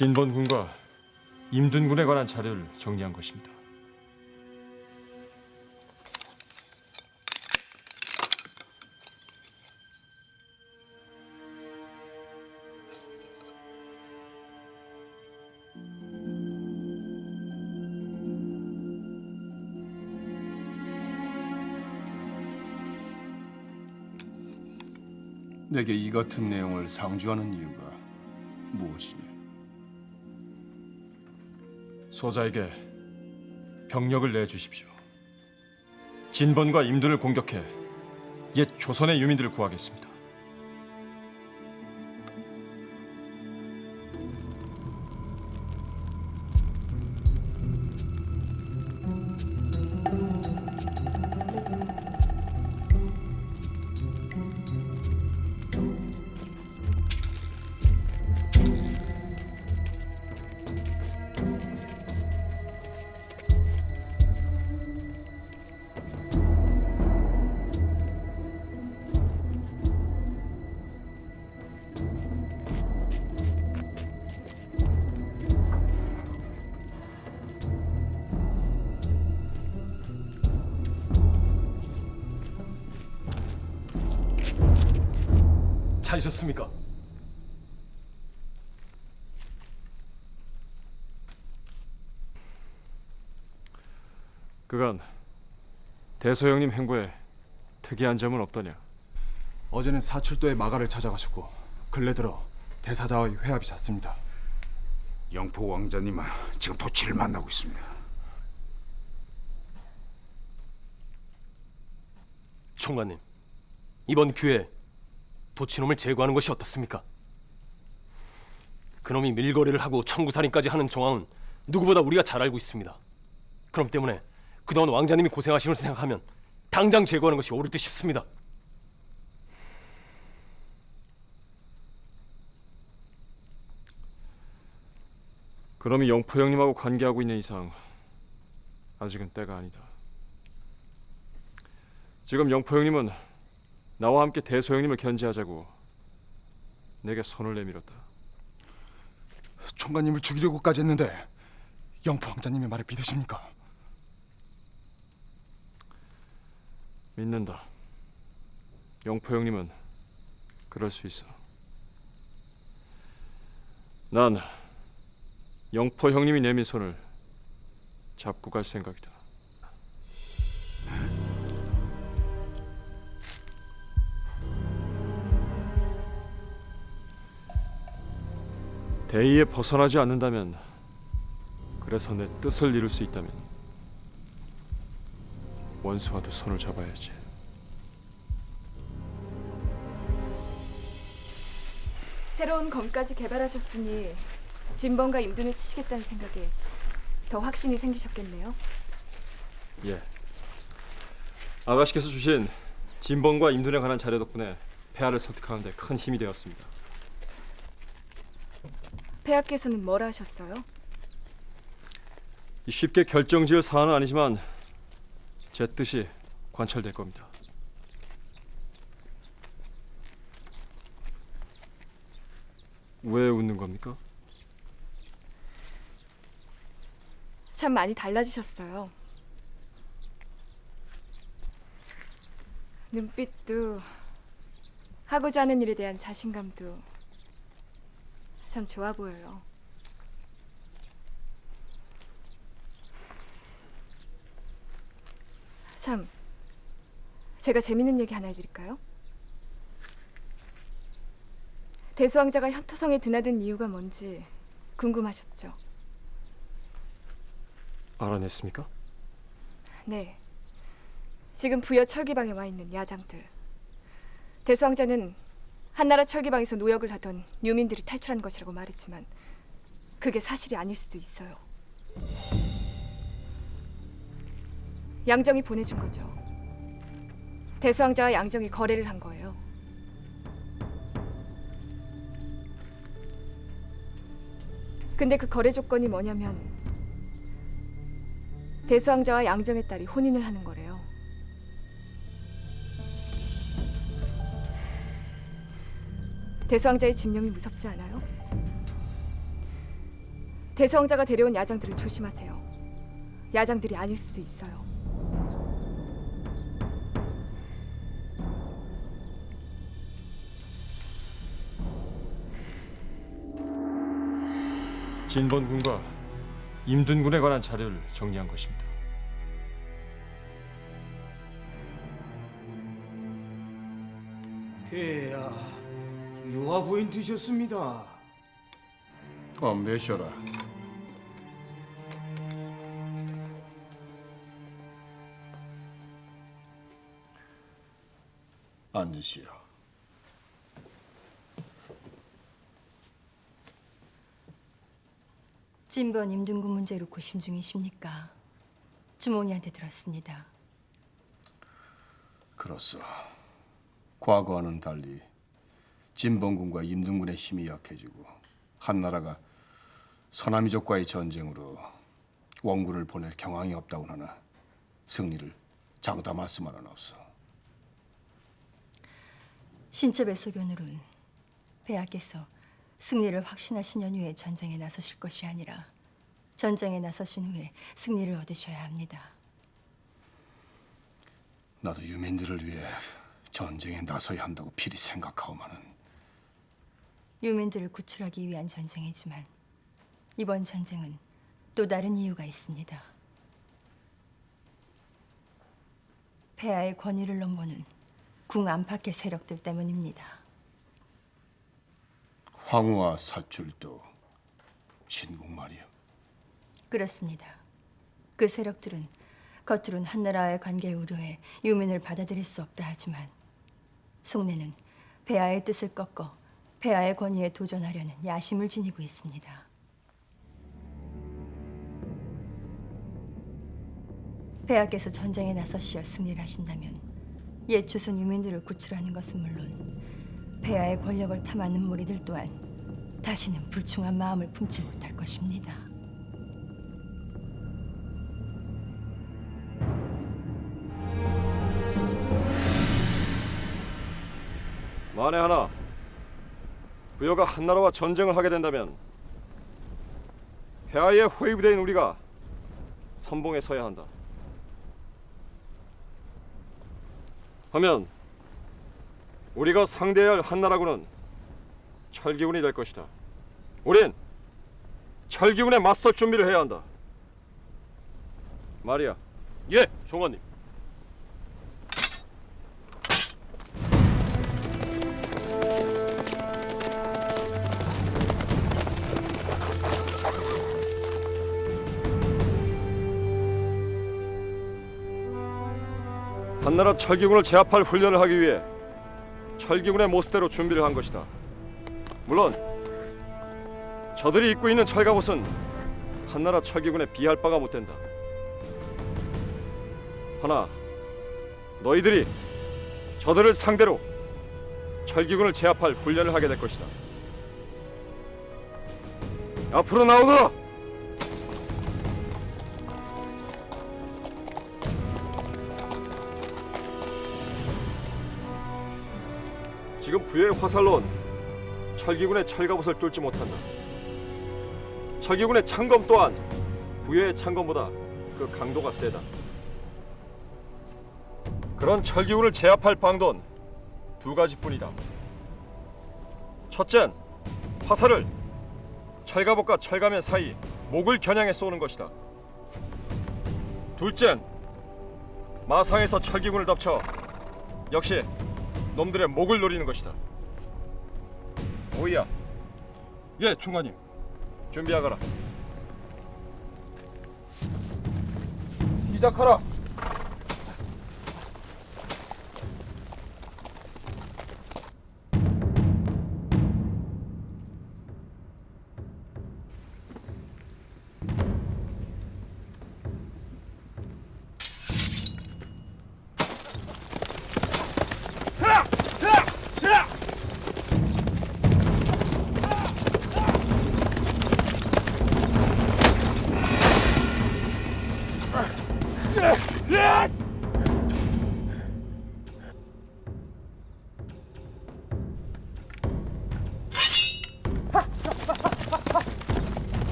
진본군과 임둔군에 관한 자료를 정리한 것입니다. 내게 이 같은 내용을 상주하는 이유가 무엇이냐? 소자에게 병력을 내주십시오. 진본과 임둔을 공격해 옛 조선의 유민들을 구하겠습니다. 찾으셨습니까? 그간 대소영님 행보에 특이한 점은 없더냐? 어제는 사출도의 마가를 찾아가셨고 근래 들어 대사자와의 회합이 잦습니다. 영포 왕자님은 지금 도치를 만나고 있습니다. 총관님, 이번 기회에 도치놈을 제거하는 것이 어떻습니까? 그놈이 밀거래를 하고 청구살인까지 하는 정황은 누구보다 우리가 잘 알고 있습니다. 그럼 때문에 그동안 왕자님이 고생하시는 걸 생각하면 당장 제거하는 것이 옳을 듯 싶습니다. 그놈이 영포 형님하고 관계하고 있는 이상 아직은 때가 아니다. 지금 영포 형님은 나와 함께 대소 형님을 견제하자고 내게 손을 내밀었다. 총관님을 죽이려고까지 했는데 영포 왕자님의 말을 믿으십니까? 믿는다. 영포 형님은 그럴 수 있어. 난 영포 형님이 내민 손을 잡고 갈 생각이다. 대의에 벗어나지 않는다면, 그래서 내 뜻을 이룰 수 있다면 원수와도 손을 잡아야지. 새로운 검까지 개발하셨으니 진범과 임둔을 치시겠다는 생각에 더 확신이 생기셨겠네요. 예. 아가씨께서 주신 진범과 임둔에 관한 자료 덕분에 폐하를 설득하는 데 큰 힘이 되었습니다. 폐하께서는 뭐라 하셨어요? 쉽게 결정지을 사안은 아니지만 제 뜻이 관철될 겁니다. 왜 웃는 겁니까? 참 많이 달라지셨어요. 눈빛도 하고자 하는 일에 대한 자신감도 참 좋아 보여요. 참, 제가 재밌는 얘기 하나 해드릴까요? 대수왕자가 현토성에 드나든 이유가 뭔지 궁금하셨죠? 알아냈습니까? 네. 지금 부여 철기방에 와 있는 야장들. 대수왕자는 한나라 철기방에서 노역을 하던 유민들이 탈출한 것이라고 말했지만 그게 사실이 아닐 수도 있어요. 양정이 보내준 거죠. 대수왕자와 양정이 거래를 한 거예요. 근데 그 거래 조건이 뭐냐면 대수왕자와 양정의 딸이 혼인을 하는 거래요. 대수왕자의 집념이 무섭지 않아요? 대수왕자가 데려온 야장들을 조심하세요. 야장들이 아닐 수도 있어요. 진번군과 임둔군에 관한 자료를 정리한 것입니다. 폐하, 유화 부인 드셨습니다. 매셔라. 앉으시오. 진번 임둔군 문제로 고심 중이십니까? 주몽이한테 들었습니다. 그렇소. 과거와는 달리 진봉군과 임등군의 힘이 약해지고 한나라가 서남이족과의 전쟁으로 원군을 보낼 경황이 없다고 하나 승리를 장담할 수만은 없어. 신첩의 소견으론 폐하께서 승리를 확신하신 연후에 전쟁에 나서실 것이 아니라 전쟁에 나서신 후에 승리를 얻으셔야 합니다. 나도 유민들을 위해 전쟁에 나서야 한다고 필히 생각하오마는 유민들을 구출하기 위한 전쟁이지만 이번 전쟁은 또 다른 이유가 있습니다. 폐하의 권위를 넘보는 궁 안팎의 세력들 때문입니다. 황후와 사출도 신궁 말이오. 그렇습니다. 그 세력들은 겉으론 한나라와의 관계를 우려해 유민을 받아들일 수 없다 하지만 속내는 폐하의 뜻을 꺾어 폐하의 권위에 도전하려는 야심을 지니고 있습니다. 폐하께서 전쟁에 나서시어 승리를 하신다면 옛 조선 유민들을 구출하는 것은 물론 폐하의 권력을 탐하는 무리들 또한 다시는 불충한 마음을 품지 못할 것입니다. 만에 하나 부여가 한나라와 전쟁을 하게 된다면 폐하의 호위부대인 우리가 선봉에 서야 한다. 하면 우리가 상대해야 할 한나라군은 철기군이 될 것이다. 우린 철기군에 맞설 준비를 해야 한다. 말이야. 예, 종관님. 한나라 철기군을 제압할 훈련을 하기 위해 철기군의 모습대로 준비를 한 것이다. 물론 저들이 입고 있는 철갑옷은 한나라 철기군에 비할 바가 못 된다. 하나 너희들이 저들을 상대로 철기군을 제압할 훈련을 하게 될 것이다. 앞으로 나오너라. 지금 부여의 화살론 철기군의 철갑옷을 뚫지 못한다. 철기군의 창검 또한 부여의 창검보다 그 강도가 세다. 그런 철기군을 제압할 방도는 두 가지뿐이다. 첫째는 화살을 철갑옷과 철가면 사이 목을 겨냥해 쏘는 것이다. 둘째는 마상에서 철기군을 덮쳐 역시 놈들의 목을 노리는 것이다. 오이야. 예, 총관님. 준비하거라. 시작하라.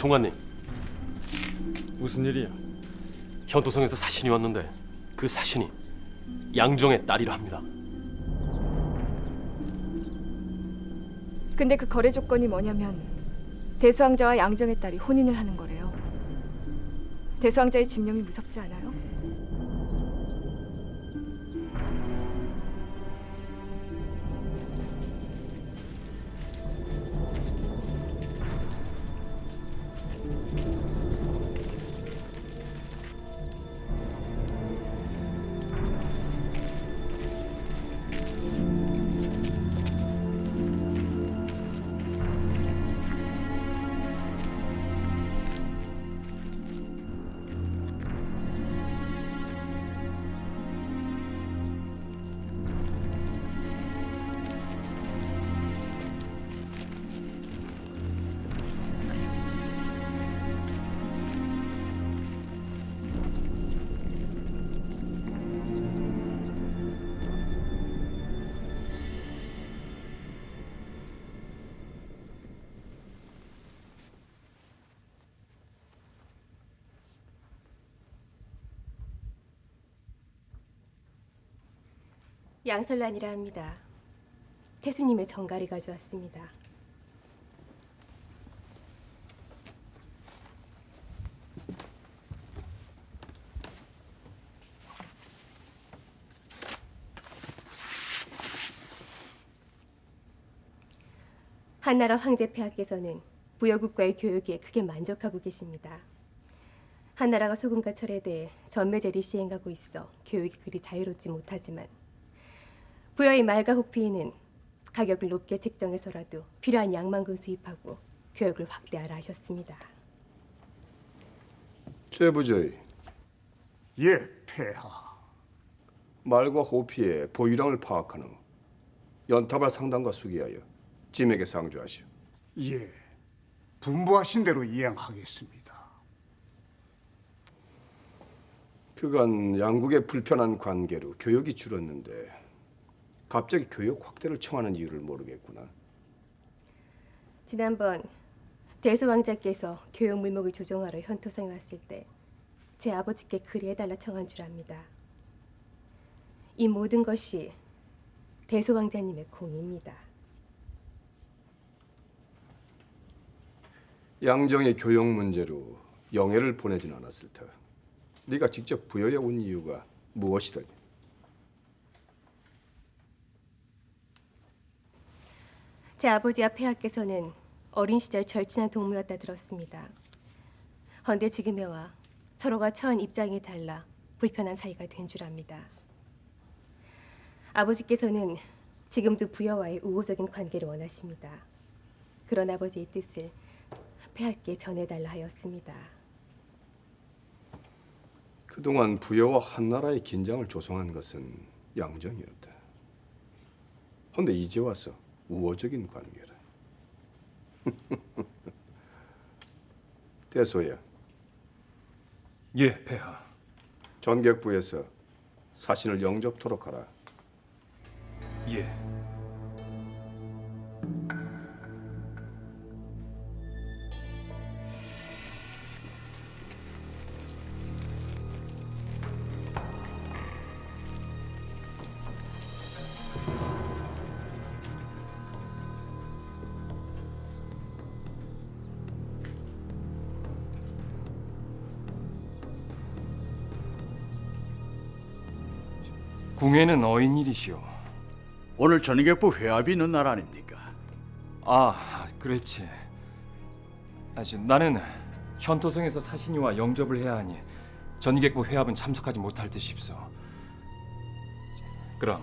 종관님, 무슨 일이야? 현도성에서 사신이 왔는데 그 사신이 양정의 딸이라 합니다. 근데 그 거래 조건이 뭐냐면 대수왕자와 양정의 딸이 혼인을 하는 거래요. 대수왕자의 집념이 무섭지 않아요? 양설란이라 합니다. 태수님의 정갈이 가져왔습니다. 한나라 황제폐하께서는 부여국과의 교육에 크게 만족하고 계십니다. 한나라가 소금과 철에 대해 전매제를 시행하고 있어 교육이 그리 자유롭지 못하지만 부여의 말과 호피에는 가격을 높게 책정해서라도 필요한 양만군 수입하고 교육을 확대하라 하셨습니다. 제부저의 예, 폐하. 말과 호피의 보유량을 파악한 후 연탑을 상당과 수기하여 짐에게 상주하시오. 예, 분부하신 대로 이행하겠습니다. 그간 양국의 불편한 관계로 교역이 줄었는데 갑자기 교역 확대를 청하는 이유를 모르겠구나. 지난번 대소왕자께서 교육 물목을 조정하러 현토성에 왔을 때 제 아버지께 그리해달라 청한 줄 압니다. 이 모든 것이 대소왕자님의 공입니다. 양정의 교역 문제로 영해를 보내진 않았을 터. 네가 직접 부여에 온 이유가 무엇이더니? 제 아버지와 폐하께서는 어린 시절 절친한 동무였다 들었습니다. 헌데 지금에 와 서로가 처한 입장이 달라 불편한 사이가 된 줄 압니다. 아버지께서는 지금도 부여와의 우호적인 관계를 원하십니다. 그런 아버지의 뜻을 폐하께 전해달라 하였습니다. 그동안 부여와 한나라의 긴장을 조성한 것은 양정이었다. 헌데 이제 와서 우호적인 관계라. 대소야, 예, 폐하. 전객부에서 사신을 영접토록 하라. 예. 궁예는 어인일이시오. 오늘 전객부 회합이 있는 날 아닙니까? 아, 그렇지. 나는 현토성에서 사신이와 영접을 해야 하니 전객부 회합은 참석하지 못할 듯 싶소. 그럼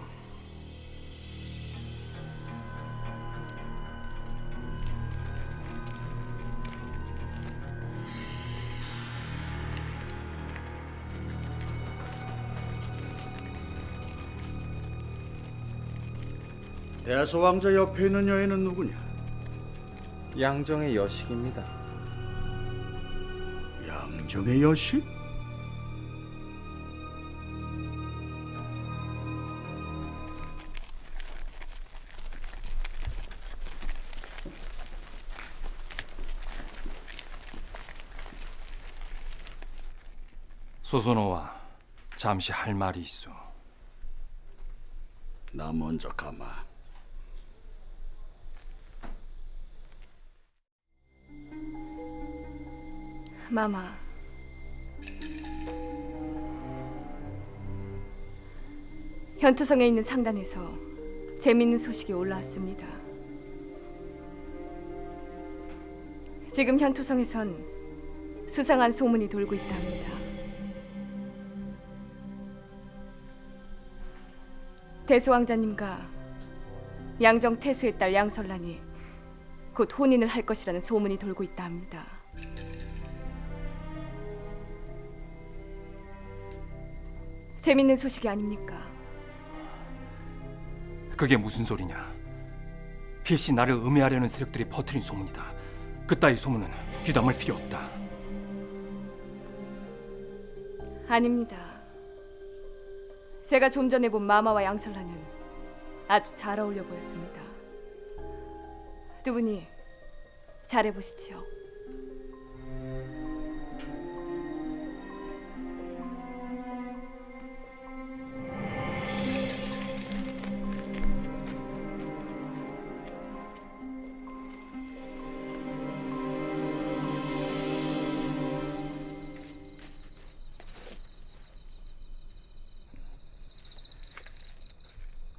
대소왕자 옆에 있는 여인은 누구냐? 양정의 여식입니다. 양정의 여식? 소선호와 잠시 할 말이 있어. 나 먼저 가마. 마마, 현투성에 있는 상단에서 재밌는 소식이 올라왔습니다. 지금 현투성에선 수상한 소문이 돌고 있답니다. 대수왕자님과 양정 태수의 딸 양설란이 곧 혼인을 할 것이라는 소문이 돌고 있다 합니다. 재밌는 소식이 아닙니까? 그게 무슨 소리냐? 필시 나를 음해하려는 세력들이 퍼뜨린 소문이다. 그따위 소문은 귀담을 필요 없다. 아닙니다. 제가 좀 전에 본 마마와 양설란은 아주 잘 어울려 보였습니다. 두 분이 잘해보시지요.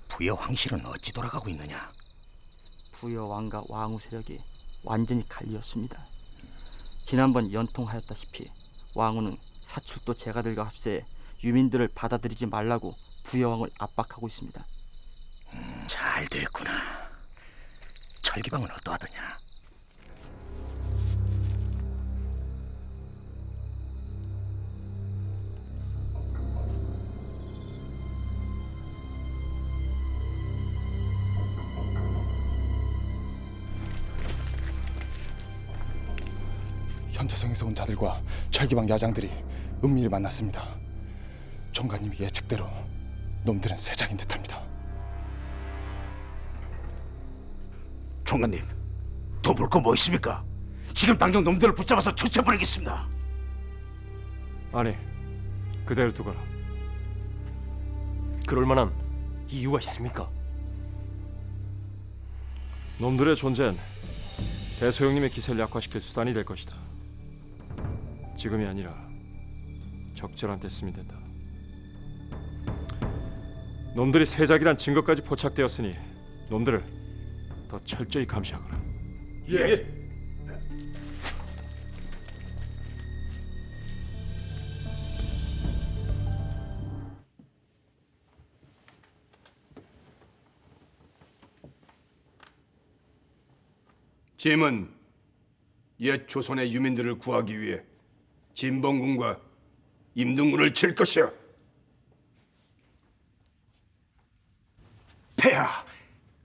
부여 황실은 어찌 돌아가고 있느냐? 부여 왕과 왕후 세력이 완전히 갈리었습니다. 지난번 연통하였다시피 왕후는 사출도 제가들과 합세해 유민들을 받아들이지 말라고 부여 왕을 압박하고 있습니다. 잘 됐구나. 철기방은 어떠하더냐? 현투성에서 온 자들과 철기방 야장들이 은밀히 만났습니다. 총관님의 예측대로 놈들은 세장인 듯합니다. 총관님, 더 볼 거 뭐 있습니까? 지금 당장 놈들을 붙잡아서 처치해버리겠습니다. 아니, 그대로 두거라. 그럴 만한 이유가 있습니까? 놈들의 존재는 대소영님의 기세를 약화시킬 수단이 될 것이다. 지금이 아니라 적절한 때 쓰면 된다. 놈들이 세작이란 증거까지 포착되었으니 놈들을 더 철저히 감시하거라. 예. 짐은 옛 조선의 유민들을 구하기 위해 진봉군과 임등군을 칠 것이야. 폐하,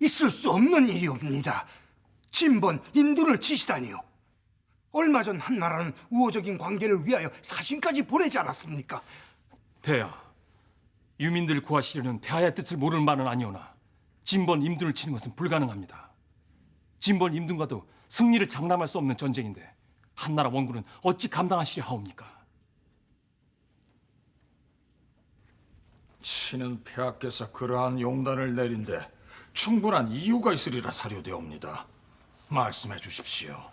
있을 수 없는 일이옵니다. 진번 인도를 치시다니요. 얼마 전 한나라는 우호적인 관계를 위하여 사신까지 보내지 않았습니까? 폐하, 유민들 구하시려는 폐하의 뜻을 모르는 바는 아니오나 진번 임둔을 치는 것은 불가능합니다. 진번 임둔과도 승리를 장담할 수 없는 전쟁인데 한나라 원군은 어찌 감당하시려 하옵니까? 신은 폐하께서 그러한 용단을 내린데 충분한 이유가 있으리라 사료되옵니다. 말씀해 주십시오.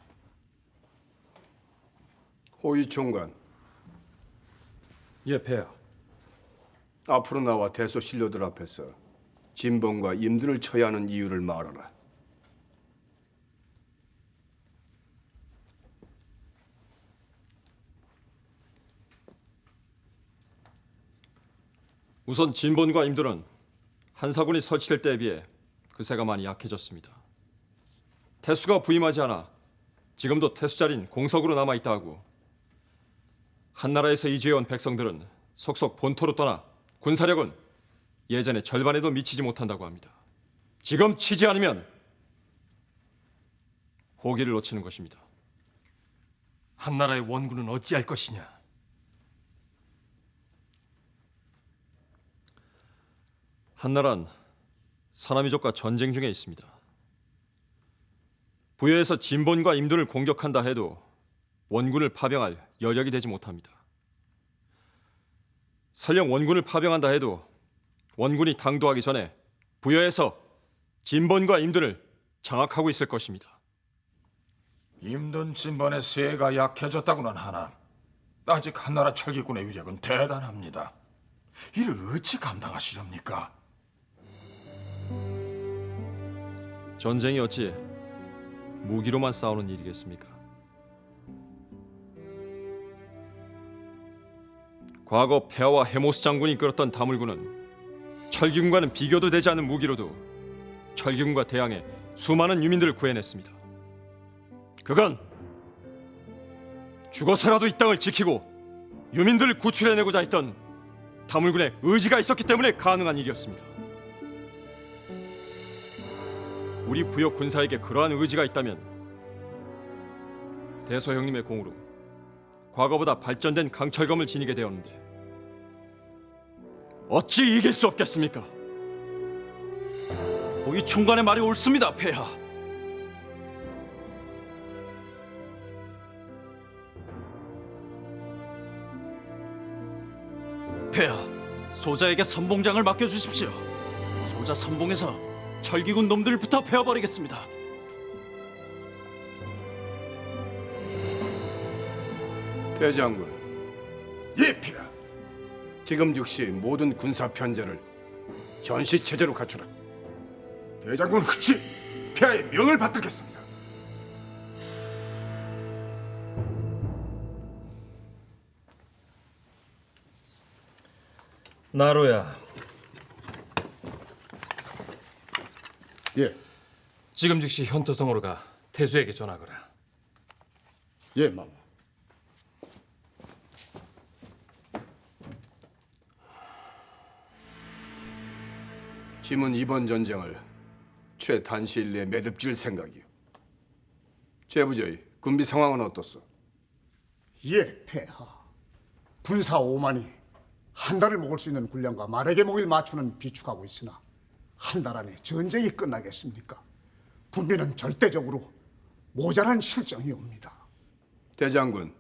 호위 총관, 예, 폐하. 앞으로 나와 대소 신료들 앞에서 진봉과 임둔을 쳐야 하는 이유를 말하라. 우선 진본과 임둔은 한사군이 설치될 때에 비해 그새가 많이 약해졌습니다. 태수가 부임하지 않아 지금도 태수자린 공석으로 남아있다 하고 한나라에서 이주해온 백성들은 속속 본토로 떠나 군사력은 예전의 절반에도 미치지 못한다고 합니다. 지금 치지 않으면 호기를 놓치는 것입니다. 한나라의 원군은 어찌할 것이냐? 한나라는 사나미족과 전쟁 중에 있습니다. 부여에서 진본과 임둔을 공격한다 해도 원군을 파병할 여력이 되지 못합니다. 설령 원군을 파병한다 해도 원군이 당도하기 전에 부여에서 진번과 임든을 장악하고 있을 것입니다. 임든 진번의 세가 약해졌다고는 하나 아직 한나라 철기군의 위력은 대단합니다. 이를 어찌 감당하시렵니까? 전쟁이 어찌 무기로만 싸우는 일이겠습니까? 과거 폐하와 해모스 장군이 이끌었던 다물군은 철기군과는 비교도 되지 않는 무기로도 철기군과 대항해 수많은 유민들을 구해냈습니다. 그건 죽어서라도 이 땅을 지키고 유민들을 구출해내고자 했던 다물군의 의지가 있었기 때문에 가능한 일이었습니다. 우리 부여 군사에게 그러한 의지가 있다면 대소 형님의 공으로 과거보다 발전된 강철검을 지니게 되었는데 어찌 이길 수 없겠습니까? 우리 총관의 말이 옳습니다, 폐하. 폐하, 소자에게 선봉장을 맡겨주십시오. 소자 선봉에서 철기군 놈들부터 베어버리겠습니다. 대장군, 예, 폐하. 지금 즉시 모든 군사 편제를 전시 체제로 갖추라. 대장군 흑시 폐하의 명을 받들겠습니다. 나로야, 예, 지금 즉시 현토성으로 가 태수에게 전하거라. 예, 마마. 짐은 이번 전쟁을 최단시일 내에 매듭질 생각이요. 제부저의 군비 상황은 어떻소? 예, 폐하. 군사 5만이 한 달을 먹을 수 있는 군량과 말에게 먹일 마추는 비축하고 있으나 한 달 안에 전쟁이 끝나겠습니까? 군비는 절대적으로 모자란 실정이옵니다. 대장군,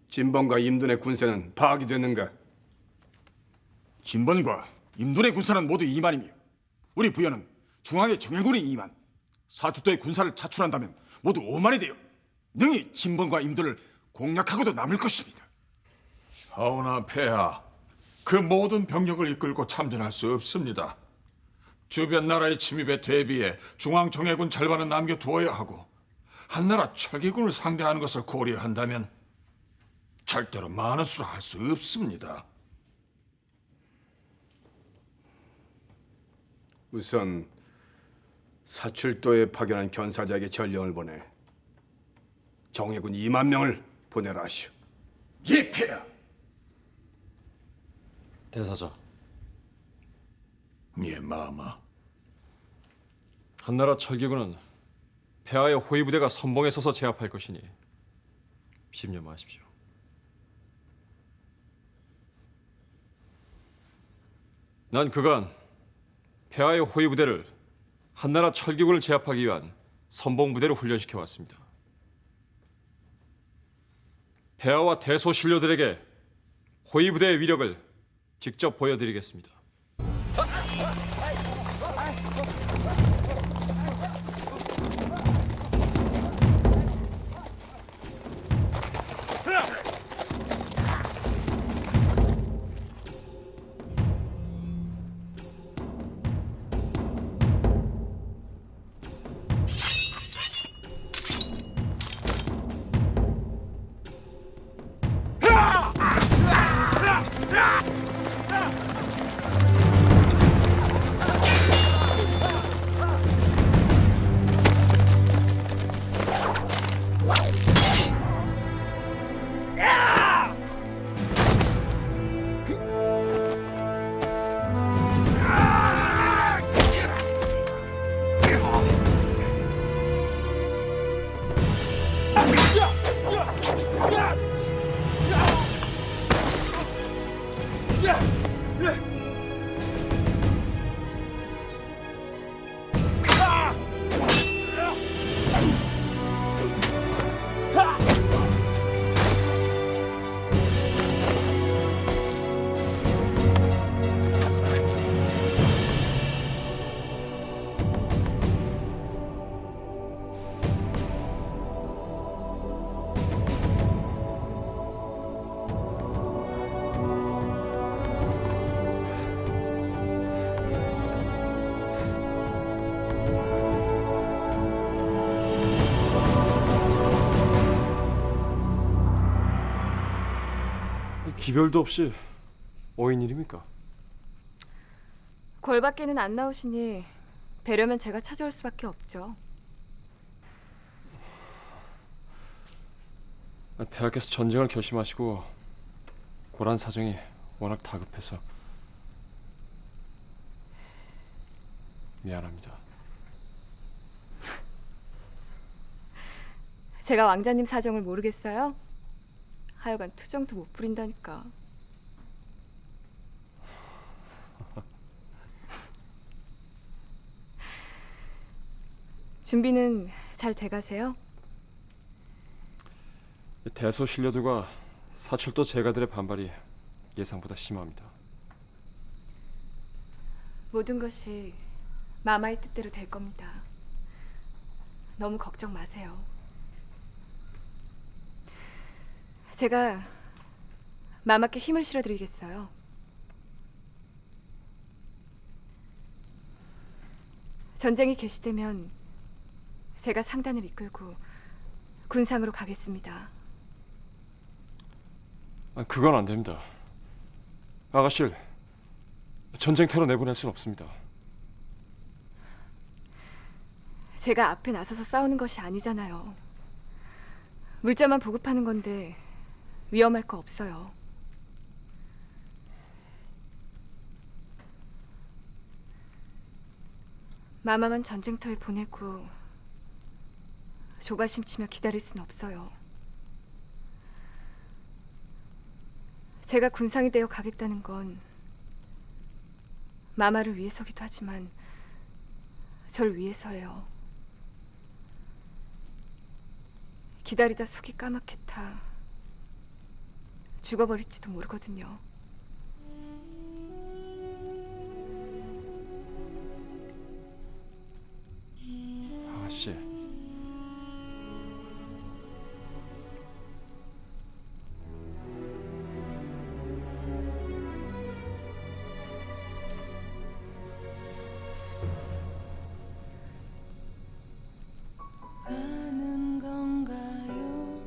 진번과 임든의 군세는 파악이 됐는가? 진번과 임둔의 군사는 모두 2만이며 우리 부여는 중앙의 정예군이 2만, 사투도의 군사를 차출한다면 모두 5만이 되어 능히 진번과 임둔을 공략하고도 남을 것입니다. 하오나 폐하, 그 모든 병력을 이끌고 참전할 수 없습니다. 주변 나라의 침입에 대비해 중앙 정예군 절반은 남겨두어야 하고 한나라 철기군을 상대하는 것을 고려한다면 절대로 많은 수로 할 수 없습니다. 우선 사출도에 파견한 견사자에게 전령을 보내 정예군 2만 명을 보내라 하시오. 예, 폐하. 대사자, 예, 마마. 한나라 철기군은 폐하의 호위부대가 선봉에 서서 제압할 것이니 심려 마십시오. 난 그간 폐하의 호위부대를 한나라 철기군을 제압하기 위한 선봉부대로 훈련시켜 왔습니다. 폐하와 대소신료들에게 호위부대의 위력을 직접 보여드리겠습니다. 기별도 없이 어인 일입니까? 궐 밖에는 안 나오시니 뵈려면 제가 찾아올 수밖에 없죠. 폐하께서 전쟁을 결심하시고 고란 사정이 워낙 다급해서 미안합니다. 제가 왕자님 사정을 모르겠어요? 하여간 투정도 못 부린다니까. 준비는 잘 돼가세요? 대소 신료들과 사출도 제가들의 반발이 예상보다 심합니다. 모든 것이 마마의 뜻대로 될 겁니다. 너무 걱정 마세요. 제가 마마께 힘을 실어드리겠어요. 전쟁이 개시되면 제가 상단을 이끌고 군상으로 가겠습니다. 그건 안 됩니다. 아가씨를 전쟁터로 내보낼 순 없습니다. 제가 앞에 나서서 싸우는 것이 아니잖아요. 물자만 보급하는 건데 위험할 거 없어요. 마마만 전쟁터에 보내고 조바심 치며 기다릴 순 없어요. 제가 군상이 되어 가겠다는 건 마마를 위해서기도 하지만 절 위해서예요. 기다리다 속이 까맣게 타 죽어버릴지도 모르거든요. 아가씨, 가는 건가요?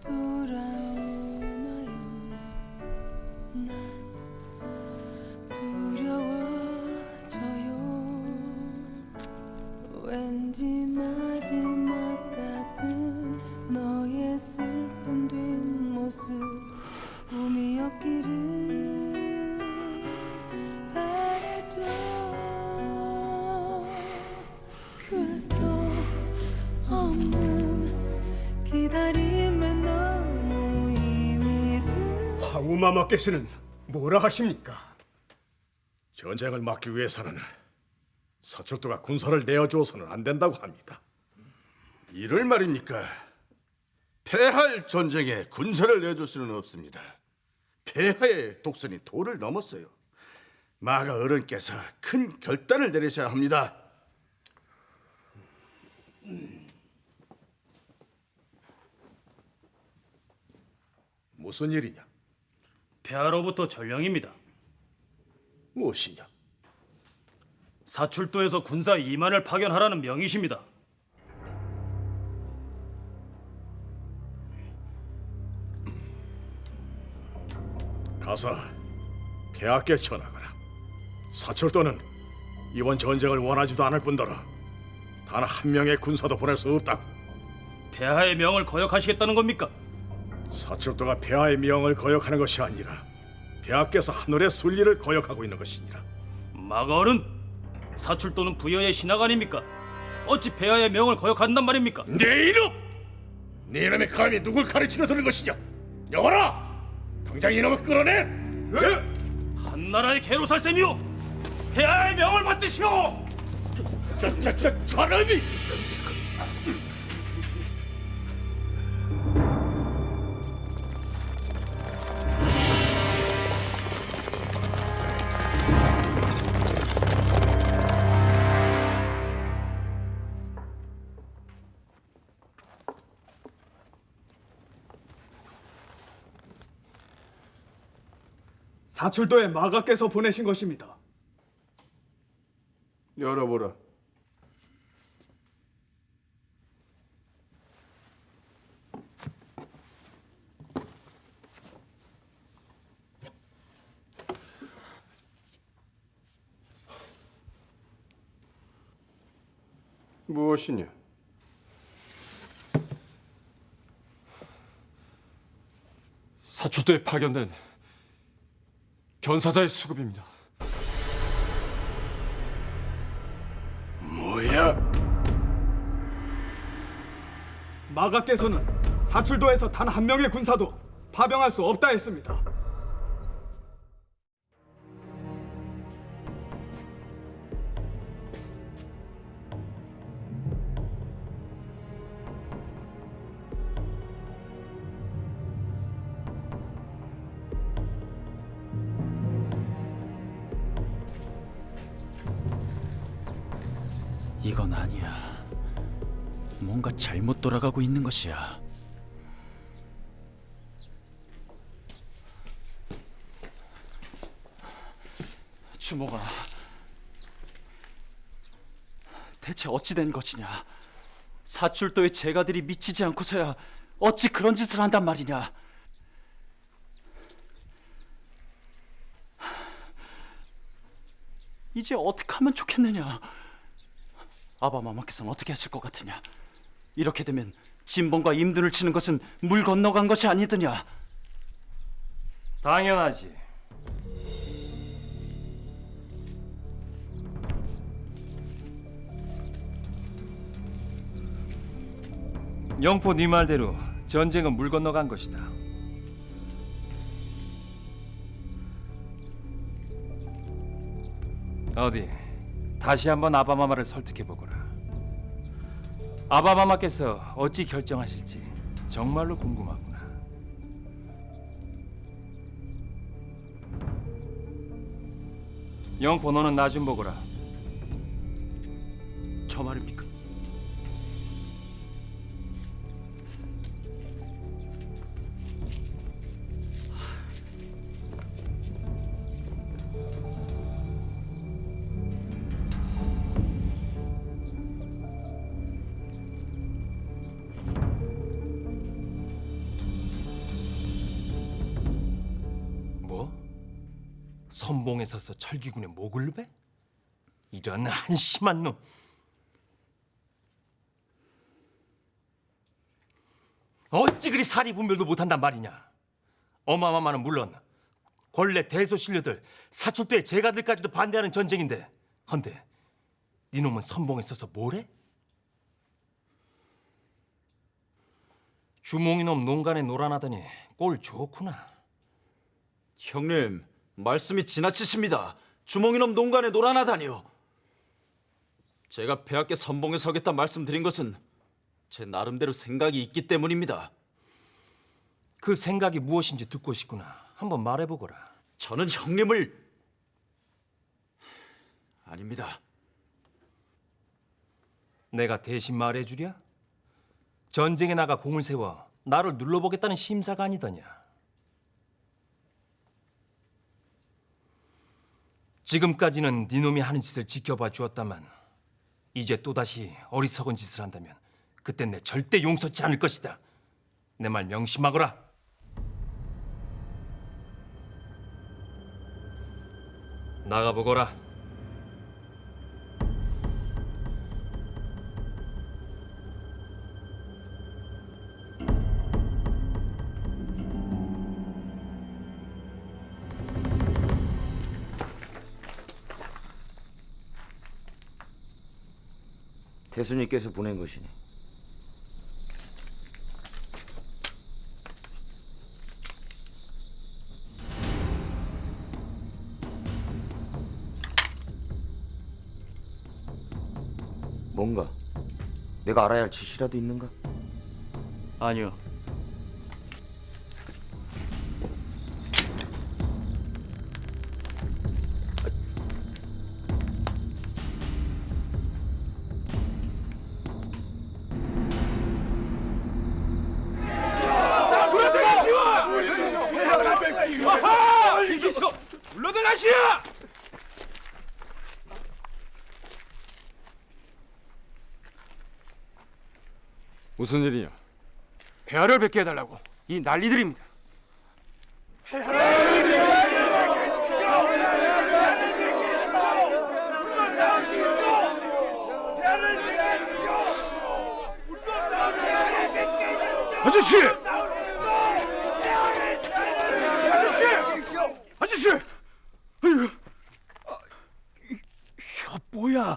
돌아오나요? 난 두려워져요. 왠지 마지막 같은 너의 슬픈 뒷모습 꿈이었기를 바랬죠. 끝도 없는 기다림에 너무 이미 황후마마께서는 뭐라 하십니까? 전쟁을 막기 위해서는 서출도가 군사를 내어주어서는 안 된다고 합니다. 이를 말입니까? 폐하의 전쟁에 군사를 내줄 수는 없습니다. 폐하의 독선이 도를 넘었어요. 마가 어른께서 큰 결단을 내리셔야 합니다. 무슨 일이냐? 폐하로부터 전령입니다. 무엇이냐? 사출도에서 군사 2만을 파견하라는 명이십니다. 가서 폐하께 전하거라. 사출도는 이번 전쟁을 원하지도 않을 뿐더러 단 한 명의 군사도 보낼 수 없다고. 폐하의 명을 거역하시겠다는 겁니까? 사출도가 폐하의 명을 거역하는 것이 아니라 폐하께서 하늘의 순리를 거역하고 있는 것이니라. 마가어른, 사출도는 부여의 신하가 아닙니까? 어찌 폐하의 명을 거역한단 말입니까? 네 이놈! 네 이놈이 감히 누굴 가르치려 드는 것이냐? 여봐라! 당장 이놈을 끌어내! 한나라의 개로 살 셈이오! 폐하의 명을 받드시오! 저놈이! 사출도에 마가께서 보내신 것입니다. 열어보라. 무엇이냐? 사출도에 파견된 견사자의 수급입니다. 뭐야? 마가께서는 사출도에서 단 한 명의 군사도 파병할 수 없다 했습니다. 이건 아니야. 뭔가 잘못 돌아가고 있는 것이야. 주모가 대체 어찌 된 것이냐? 사출도의 제가들이 미치지 않고서야 어찌 그런 짓을 한단 말이냐? 이제 어떻게 하면 좋겠느냐? 아바마마께서는 어떻게 하실 것 같으냐? 이렇게 되면 진본과 임둔을 치는 것은 물 건너간 것이 아니더냐? 당연하지. 영포 네 말대로 전쟁은 물 건너간 것이다. 어디 다시 한번 아바마마를 설득해 보거라. 아바마마께서 어찌 결정하실지 정말로 궁금하구나. 영포 너는 나 좀 보거라. 저 말입니까? 선봉에 서서 철기군의 목을 베? 이런 한심한 놈. 어찌 그리 사리분별도 못한단 말이냐. 어마마마는 물론 권례 대소신료들 사출도의 제가들까지도 반대하는 전쟁인데, 헌데 네 놈은 선봉에 서서 뭐래? 주몽이놈 농간에 놀아나더니 꼴 좋구나. 형님, 말씀이 지나치십니다. 주몽이놈 농간에 놀아나다니요. 제가 폐하께 선봉에 서겠다 말씀드린 것은 제 나름대로 생각이 있기 때문입니다. 그 생각이 무엇인지 듣고 싶구나. 한번 말해보거라. 저는 형님을... 아닙니다. 내가 대신 말해주랴? 전쟁에 나가 공을 세워 나를 눌러보겠다는 심사가 아니더냐. 지금까지는 네 놈이 하는 짓을 지켜봐 주었다만 이제 또다시 어리석은 짓을 한다면 그땐 내 절대 용서치 않을 것이다. 내 말 명심하거라. 나가보거라. 대수님께서 보낸 것이니. 뭔가 내가 알아야 할 지시라도 있는가? 아니요. 물러들라시오! 무슨 일이냐? 폐하를 뵙게 해달라고 이 난리들입니다. 뭐야?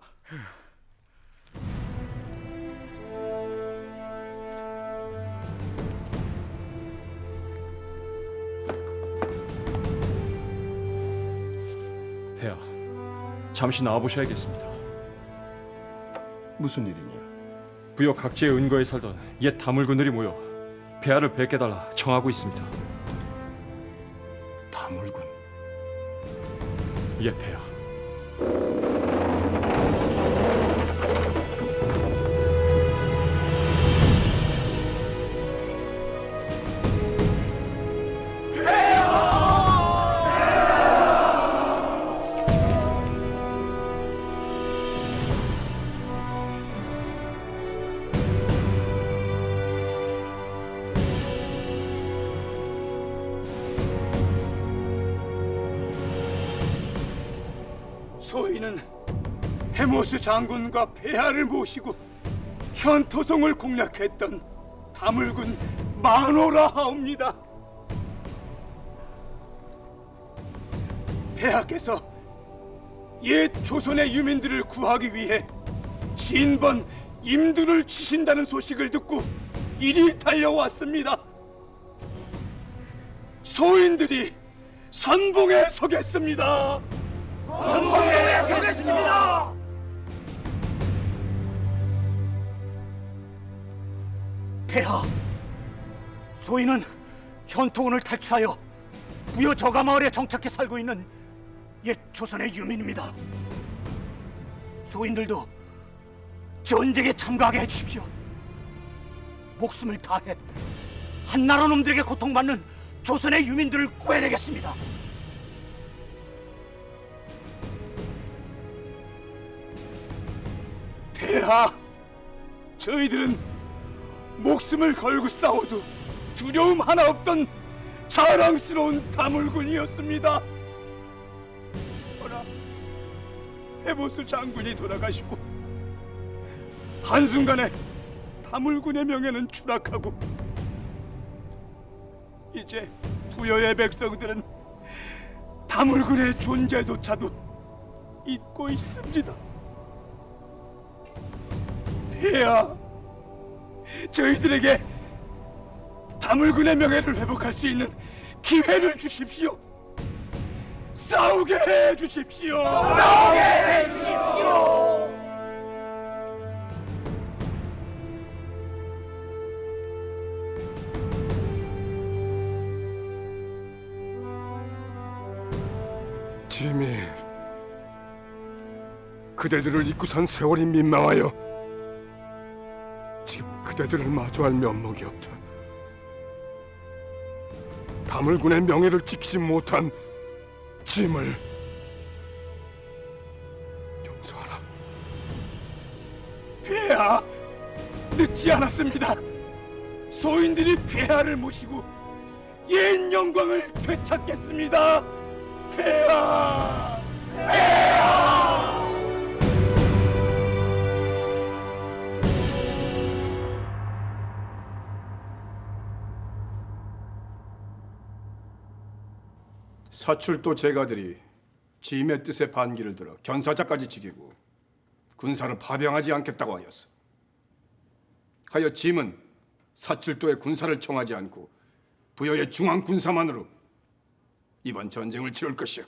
폐하, 잠시 나와 보셔야겠습니다. 무슨 일이냐? 부여 각지의 은거에 살던 옛 다물군들이 모여 폐하를 뵙게 달라 청하고 있습니다. 다물군? 예, 폐하. 소인은 헤모스 장군과 폐하를 모시고 현토성을 공략했던 다물군 마노라 하옵니다. 폐하께서 옛 조선의 유민들을 구하기 위해 진번 임두를 치신다는 소식을 듣고 이리 달려왔습니다. 소인들이 선봉에 서겠습니다. 선봉에 서겠습니다. 폐하, 소인은 현토원을 탈출하여 부여 저가마을에 정착해 살고 있는 옛 조선의 유민입니다. 소인들도 전쟁에 참가하게 해주십시오. 목숨을 다해 한나라 놈들에게 고통받는 조선의 유민들을 구해내겠습니다. 폐하, 저희들은 목숨을 걸고 싸워도 두려움 하나 없던 자랑스러운 다물군이었습니다. 그러나 헤모스 장군이 돌아가시고 한순간에 다물군의 명예는 추락하고 이제 부여의 백성들은 다물군의 존재조차도 잊고 있습니다. 폐하, 저희들에게 다물군의 명예를 회복할 수 있는 기회를 주십시오. 싸우게 해 주십시오. 싸우게 해 주십시오. 짐이 그대들을 잊고 산 세월이 민망하여 지금 그대들을 마주할 면목이 없다. 다물군의 명예를 지키지 못한 짐을 용서하라. 폐하, 늦지 않았습니다. 소인들이 폐하를 모시고 옛 영광을 되찾겠습니다. 폐하! 폐하! 사출도 제가들이 짐의 뜻에 반기를 들어 견사자까지 지키고 군사를 파병하지 않겠다고 하였어. 하여 짐은 사출도의 군사를 청하지 않고 부여의 중앙 군사만으로 이번 전쟁을 치를 것이오.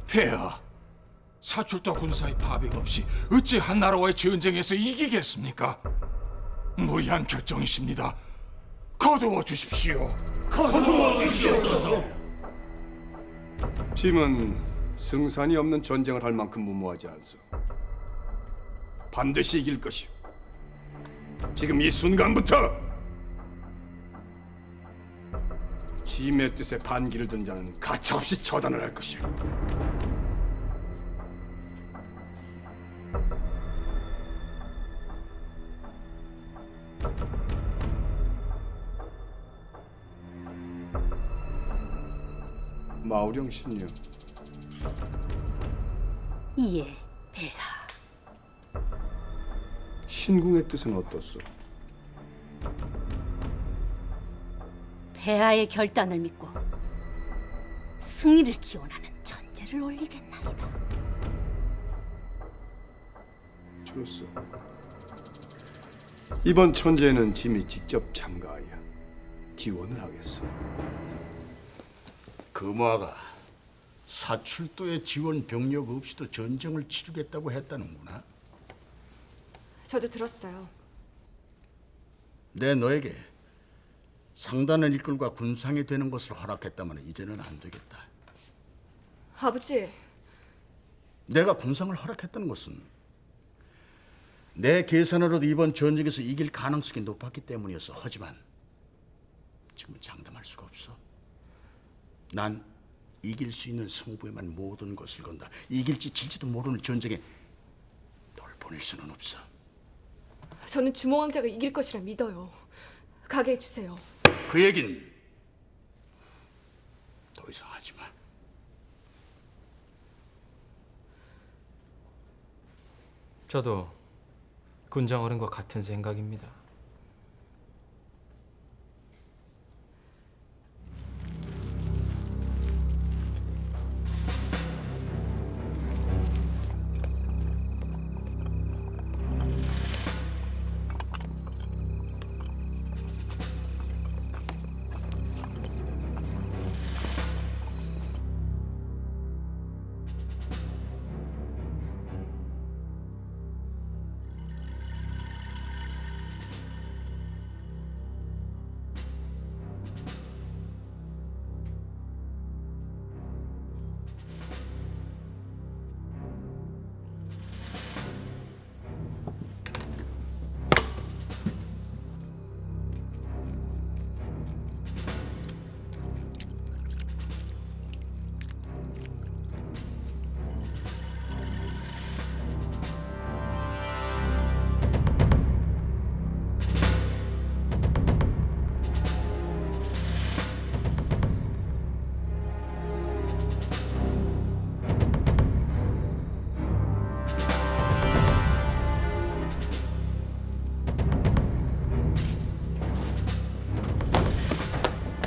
폐하, 사출도 군사의 파병 없이 어찌 한나라와의 전쟁에서 이기겠습니까? 무리한 결정이십니다. 거두어 주십시오. 거두어 주시옵소서. 짐은 승산이 없는 전쟁을 할 만큼 무모하지 않소. 반드시 이길 것이오. 지금 이 순간부터 짐의 뜻에 반기를 든 자는 가차없이 처단을 할 것이오. 마우령 신녀. 예, 폐하. 신궁의 뜻은 어떻소? 폐하의 결단을 믿고 승리를 기원하는 천재를 올리겠나이다. 좋소. 이번 천재는 짐이 직접 참가하여 기원을 하겠소. 금화가 사출도의 지원 병력 없이도 전쟁을 치르겠다고 했다는구나. 저도 들었어요. 내 너에게 상단을 이끌고 군상이 되는 것을 허락했다면 이제는 안 되겠다. 아버지, 내가 군상을 허락했다는 것은 내 계산으로도 이번 전쟁에서 이길 가능성이 높았기 때문이었어. 하지만 지금은 장담할 수가 없어. 난 이길 수 있는 승부에만 모든 것을 건다. 이길지 질지도 모르는 전쟁에 널 보낼 수는 없어. 저는 주몽 왕자가 이길 것이라 믿어요. 가게 해주세요. 그 얘긴 더 이상 하지 마. 저도 군장 어른과 같은 생각입니다.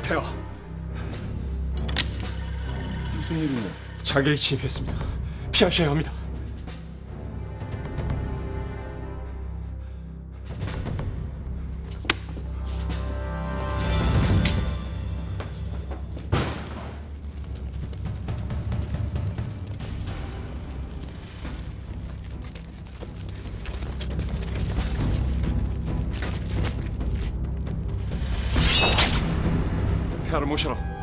폐하, 무슨 일이냐? 자객이 침입했습니다. 피하셔야 합니다. 폐하를 모셔라.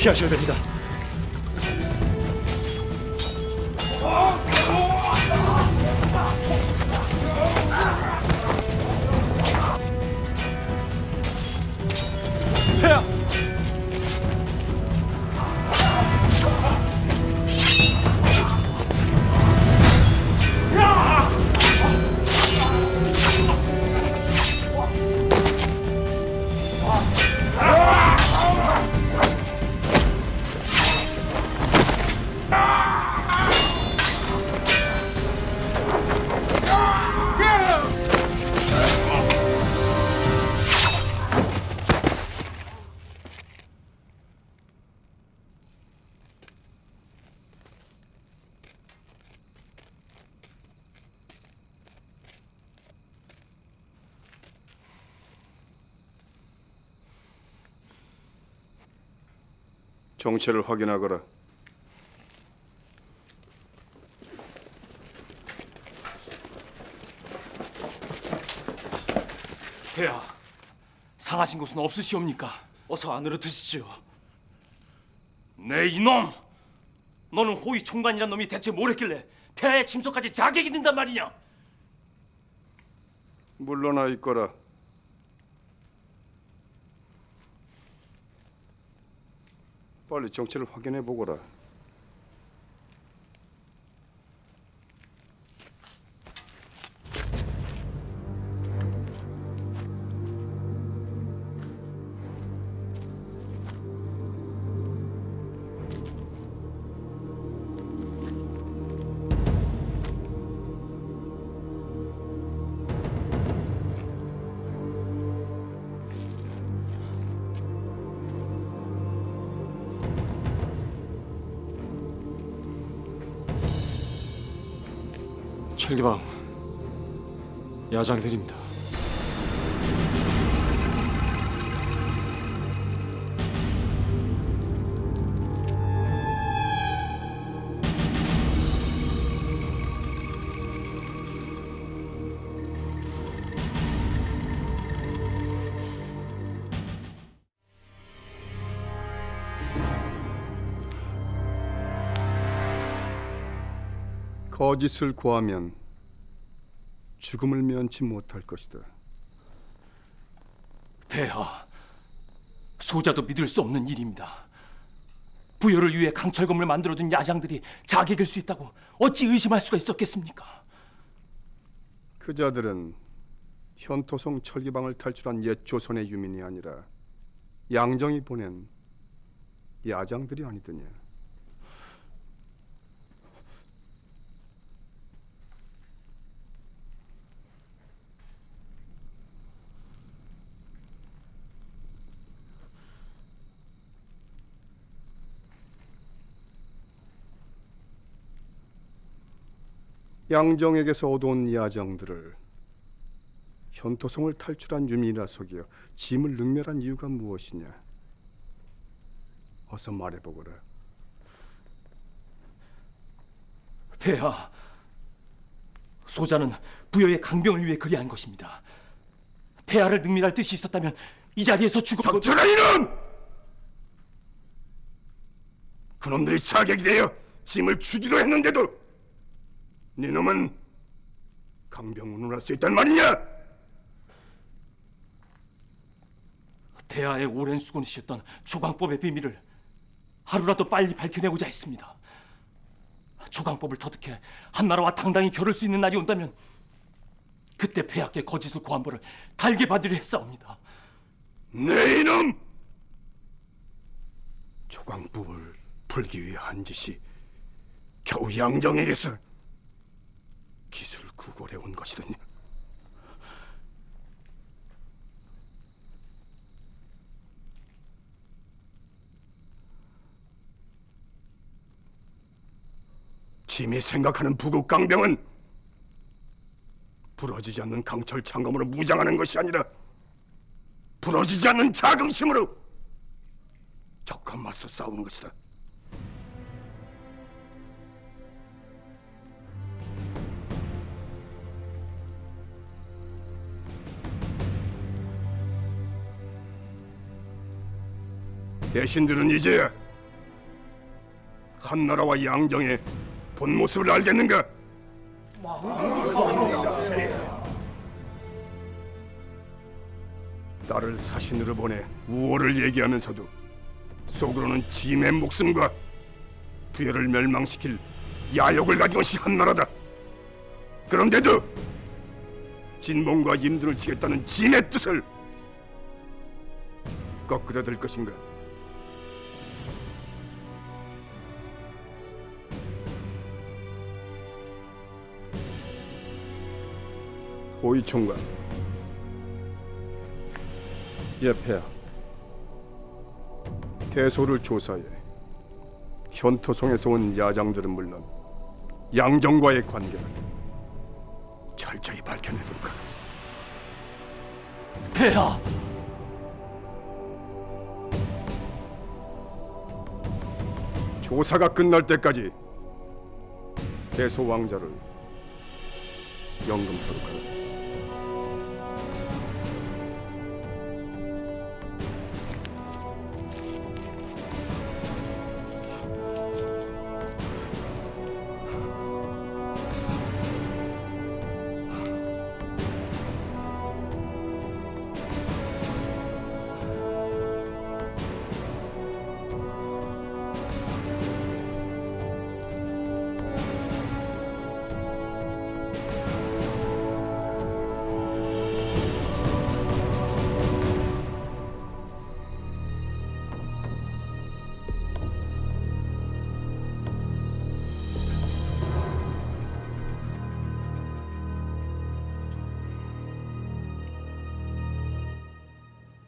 피하셔야 됩니다. 폐하! 정체를 확인하거라. 폐하, 상하신 곳은 없으시옵니까? 어서 안으로 드시지요. 네 이놈! 너는 호위 총관이란 놈이 대체 뭘 했길래 폐하의 침소까지 자객이 된단 말이냐? 물러나 있거라. 빨리 정체를 확인해 보거라. 철기방 야장들입니다. 거짓을 고하면 죽음을 면치 못할 것이다. 폐하, 소자도 믿을 수 없는 일입니다. 부여를 위해 강철검을 만들어둔 야장들이 자객일 수 있다고 어찌 의심할 수가 있었겠습니까? 그 자들은 현토성 철기방을 탈출한 옛 조선의 유민이 아니라 양정이 보낸 야장들이 아니더냐. 양정에게서 얻어온 야장들을 현토성을 탈출한 유민이라 속여 짐을 능멸한 이유가 무엇이냐? 어서 말해보거라. 폐하, 소자는 부여의 강병을 위해 그리한 것입니다. 폐하를 능멸할 뜻이 있었다면 이 자리에서 죽었고... 닥쳐라 이놈! 그놈들이 자객이 되어 짐을 주기로 했는데도 네 놈은 강병운을 할 수 있단 말이냐? 폐하의 오랜 수고이셨던 조광법의 비밀을 하루라도 빨리 밝혀내고자 했습니다. 조광법을 터득해 한나라와 당당히 겨룰 수 있는 날이 온다면 그때 폐하께 거짓을 고한 벌을 달게 받으려 했사옵니다. 네 이놈! 조광법을 풀기 위해 한 짓이 겨우 양정에게서 기술을 구걸해 온 것이더냐. 짐이 생각하는 부국 강병은 부러지지 않는 강철 창검으로 무장하는 것이 아니라 부러지지 않는 자긍심으로 적과 맞서 싸우는 것이다. 대신들은 이제야 한나라와 양정의 본 모습을 알겠는가? 나를 사신으로 보내 우호를 얘기하면서도 속으로는 짐의 목숨과 부여를 멸망시킬 야욕을 가진 것이 한나라다. 그런데도 진봉과 임둔을 치겠다는 진의 뜻을 꺾으려들 것인가? 오이총각. 예, 폐하. 대소를 조사해 현토성에서 온 야장들은 물론 양정과의 관계를 철저히 밝혀내도록 하라. 폐하! 조사가 끝날 때까지 대소 왕자를 연금토록 하라.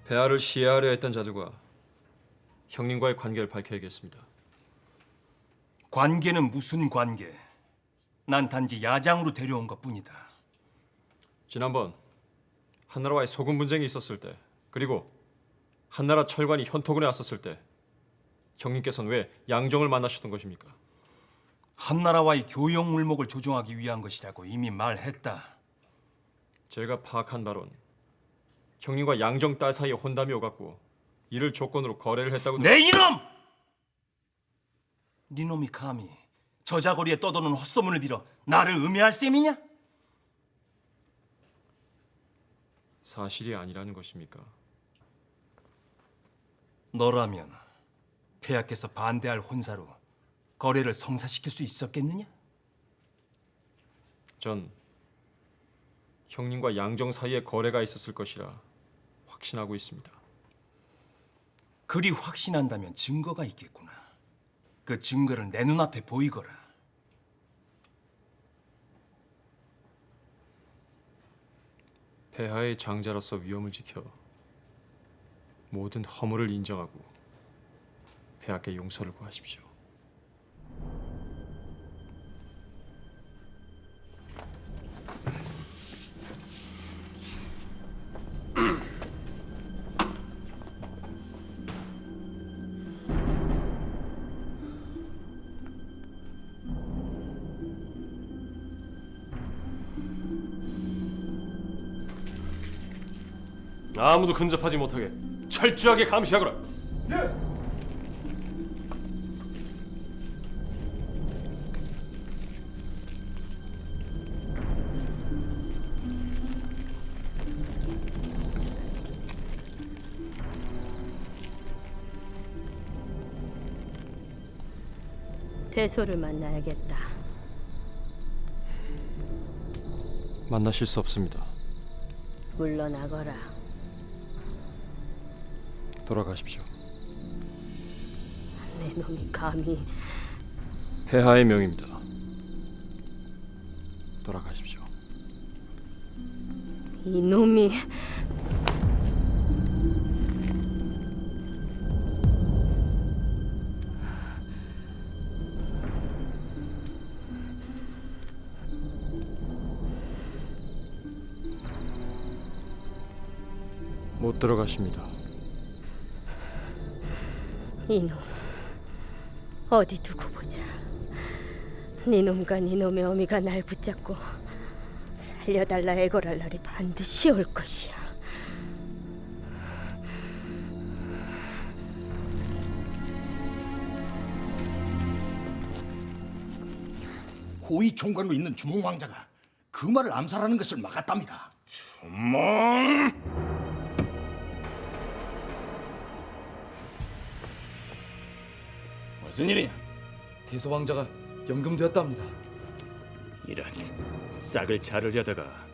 폐하를 시해하려 했던 자들과 형님과의 관계를 밝혀야겠습니다. 관계는 무슨 관계? 난 단지 야장으로 데려온 것뿐이다. 지난번 한나라와의 소금 분쟁이 있었을 때, 그리고 한나라 철관이 현토군에 왔었을 때 형님께서는 왜 양정을 만나셨던 것입니까? 한나라와의 교역 물목을 조정하기 위한 것이라고 이미 말했다. 제가 파악한 바론 형님과 양정 딸 사이에 혼담이 오갔고 이를 조건으로 거래를 했다고. 내 이놈! 네 놈이 감히 저자거리에 떠도는 헛소문을 빌어 나를 음해할 셈이냐? 사실이 아니라는 것입니까? 너라면 폐하께서 반대할 혼사로 거래를 성사시킬 수 있었겠느냐? 전 형님과 양정 사이에 거래가 있었을 것이라 확신하고 있습니다. 그리 확신한다면 증거가 있겠구나. 그 증거를 내 눈앞에 보이거라. 폐하의 장자로서 위엄을 지켜 모든 허물을 인정하고 폐하께 용서를 구하십시오. 아무도 근접하지 못하게 철저하게 감시하거라. 대소를 만나야겠다. 만나실 수 없습니다. 물러나거라. 돌아가십시오. 내 놈이 감히. 폐하의 명입니다. 돌아가십시오. 이 놈이. 못 들어가십니다. 이놈 어디 두고 보자. 니놈과 니놈의 어미가 날 붙잡고 살려달라 애걸할 날이 반드시 올 것이야. 호위 총관으로 있는 주몽 왕자가 그 말을 암살하는 것을 막았답니다. 주몽! 무슨 일이냐? 대소왕자가 연금되었답니다. 이런 싹을 자르려다가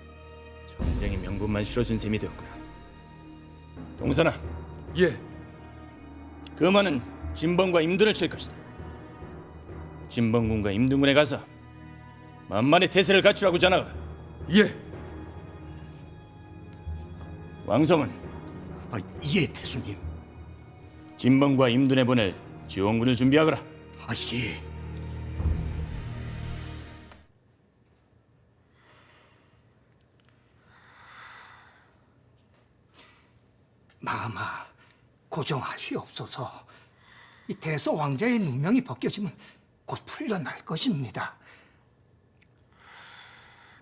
전쟁의 명분만 실어준 셈이 되었구나. 동선아. 예. 금화는 진범과 임둔을 칠 것이다. 진범군과 임둔군에 가서 만만의 태세를 갖추라고 전하거라. 예. 왕성은 예, 태수님. 진범과 임둔에 보낼 지원군을 준비하거라. 예. 마마, 고정하시옵소서. 이 대소 왕자의 누명이 벗겨지면 곧 풀려날 것입니다.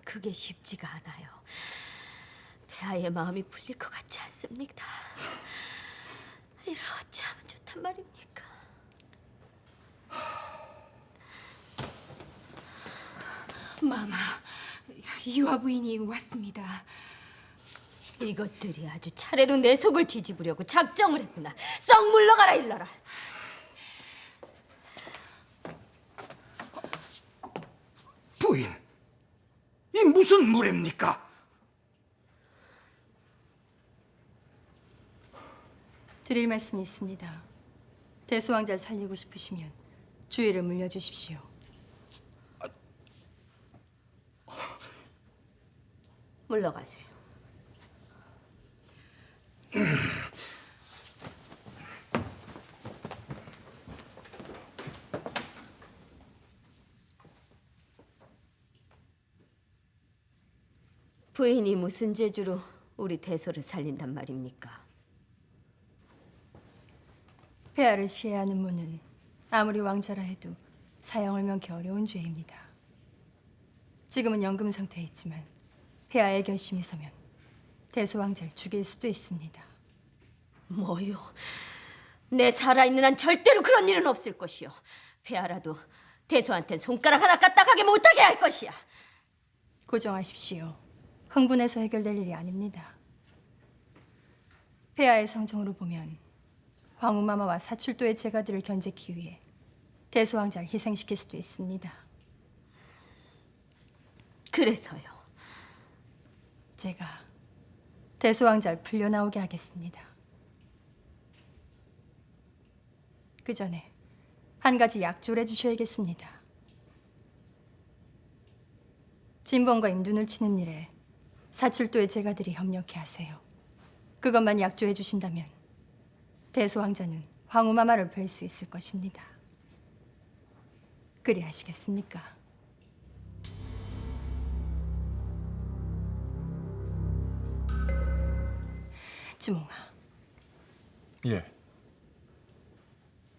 그게 쉽지가 않아요. 폐하의 마음이 풀릴 것 같지 않습니까? 이를 어찌하면 좋단 말입니까? 마마, 유아 부인이 왔습니다. 이것들이 아주 차례로 내 속을 뒤집으려고 작정을 했구나. 썩 물러가라 일러라. 부인, 이 무슨 무례입니까? 드릴 말씀이 있습니다. 대소왕자를 살리고 싶으시면 주의를 물려주십시오. 물러가세요. 부인이 무슨 재주로 우리 대소를 살린단 말입니까? 폐하를 시해하는 무는 아무리 왕자라 해도 사형을 면키 어려운 죄입니다. 지금은 연금 상태에 있지만 폐하의 결심이 서면 대소왕자를 죽일 수도 있습니다. 뭐요? 내 살아있는 한 절대로 그런 일은 없을 것이요. 폐하라도 대소한테 손가락 하나 까딱하게 못하게 할 것이야. 고정하십시오. 흥분해서 해결될 일이 아닙니다. 폐하의 성정으로 보면 황후마마와 사출도의 제가들을 견제하기 위해 대소왕자를 희생시킬 수도 있습니다. 그래서요. 제가 대소왕자를 풀려나오게 하겠습니다. 그 전에 한 가지 약조를 해주셔야겠습니다. 진범과 임둔을 치는 일에 사출도의 제가들이 협력해 하세요. 그것만 약조해 주신다면 대소왕자는 황후마마를 뵐 수 있을 것입니다. 그리 하시겠습니까? 주몽아, 예.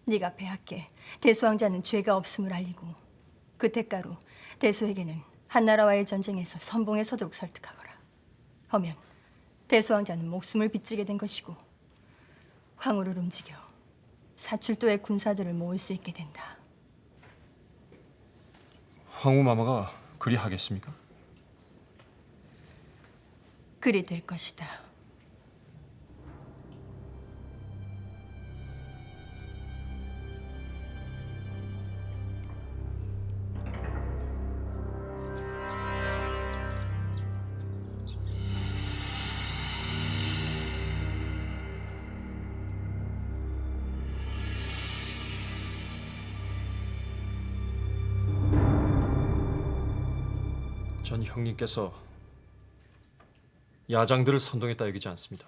네가 폐하께 대소왕자는 죄가 없음을 알리고 그 대가로 대소에게는 한나라와의 전쟁에서 선봉에 서도록 설득하거라. 하면 대소왕자는 목숨을 빚지게 된 것이고 황후를 움직여 사출도의 군사들을 모을 수 있게 된다. 황후마마가 그리 하겠습니까? 그리 될 것이다. 전 형님께서 야장들을 선동했다 여기지 않습니다.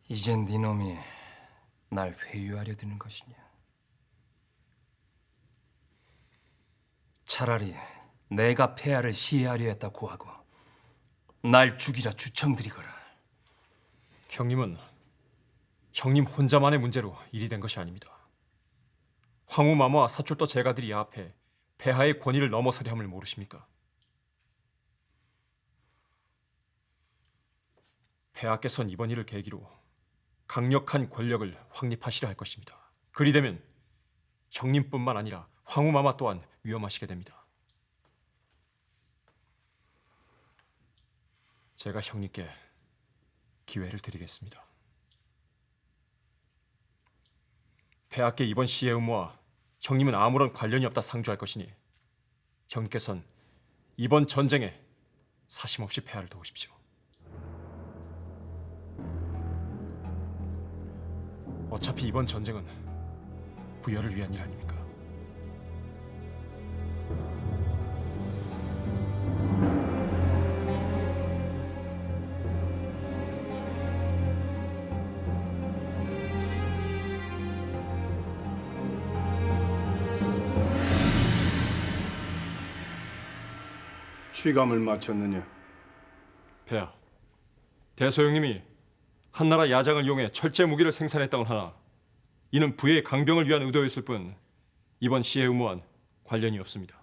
이젠 네 놈이 날 회유하려 드는 것이냐? 차라리 내가 폐하를 시해하려 했다고 하고 날 죽이라 주청드리거라. 형님은 형님 혼자만의 문제로 일이 된 것이 아닙니다. 황후마마와 사출도 제가들이 앞에 폐하의 권위를 넘어서려 함을 모르십니까? 폐하께서는 이번 일을 계기로 강력한 권력을 확립하시려 할 것입니다. 그리 되면 형님뿐만 아니라 황후마마 또한 위험하시게 됩니다. 제가 형님께 기회를 드리겠습니다. 폐하께 이번 시의 의무와 형님은 아무런 관련이 없다 상주할 것이니 형님께서는 이번 전쟁에 사심없이 폐하를 도우십시오. 어차피 이번 전쟁은 부여를 위한 일 아닙니까? 취감을 마쳤느냐? 폐하, 대소형님이 한나라 야장을 이용해 철제 무기를 생산했다곤 하나 이는 부의 강병을 위한 의도였을 뿐 이번 시의 의무와는 관련이 없습니다.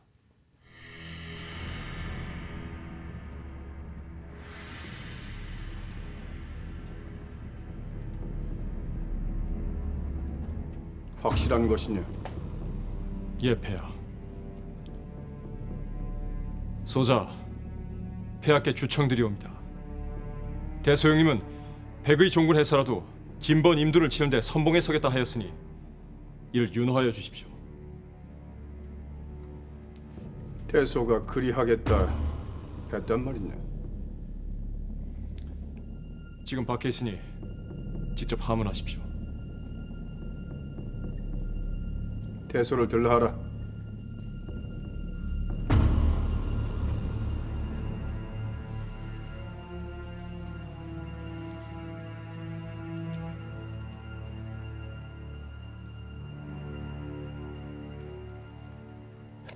확실한 것이냐? 예, 폐하. 소자, 폐하께 주청드리옵니다. 대소형님은 백의 종군해서라도 진번 임두를 치는데 선봉에 서겠다 하였으니 이를 윤호하여 주십시오. 대소가 그리하겠다 했단 말이냐? 지금 밖에 있으니 직접 하문하십시오. 대소를 들라하라.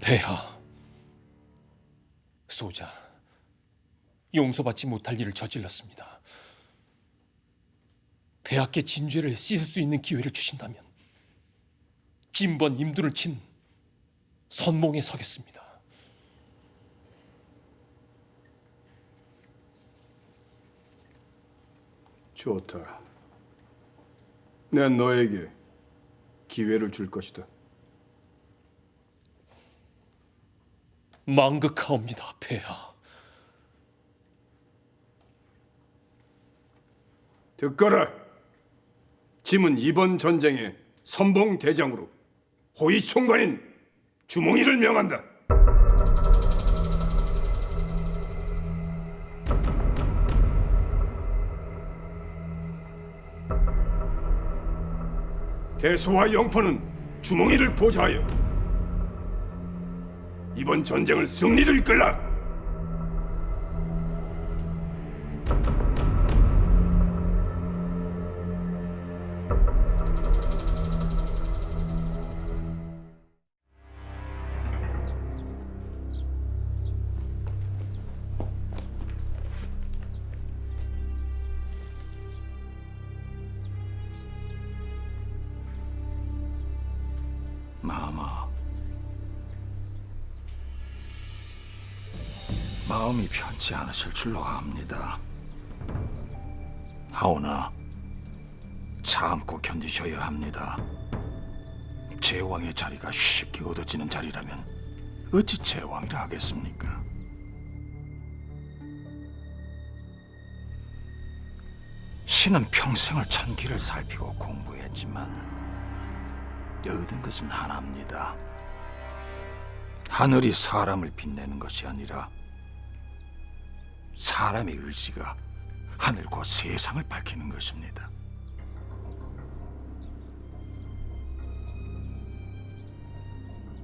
폐하, 수호자, 용서받지 못할 일을 저질렀습니다. 폐하께 진죄를 씻을 수 있는 기회를 주신다면 진번 임두를 친 선몽에 서겠습니다. 좋다. 난 너에게 기회를 줄 것이다. 망극하옵니다, 폐하. 듣거라. 짐은 이번 전쟁의 선봉 대장으로 호위 총관인 주몽이를 명한다. 대소와 영포는 주몽이를 보좌하여 이번 전쟁을 승리로 이끌라. 마음이 편치 않으실 줄로 압니다. 하오나 참고 견디셔야 합니다. 제왕의 자리가 쉽게 얻어지는 자리라면 어찌 제왕이라 하겠습니까? 신은 평생을 천기를 살피고 공부했지만 얻은 것은 하나입니다. 하늘이 사람을 빛내는 것이 아니라 사람의 의지가 하늘과 세상을 밝히는 것입니다.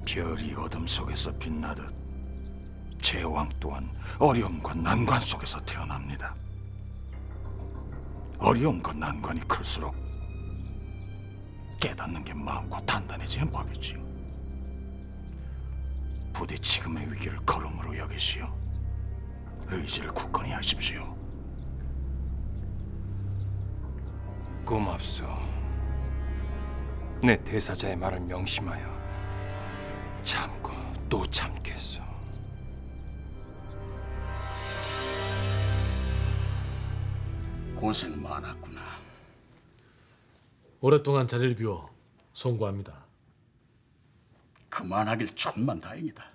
별이 어둠 속에서 빛나듯 제왕 또한 어려움과 난관 속에서 태어납니다. 어려움과 난관이 클수록 깨닫는 게 많고 단단해지는 법이지요. 부디 지금의 위기를 걸음으로 여기시오. 의지를 굳건히 하십시오. 고맙소. 내 대사자의 말을 명심하여 참고 또 참겠소. 고생 많았구나. 오랫동안 자리를 비워 송구합니다. 그만하길 천만 다행이다.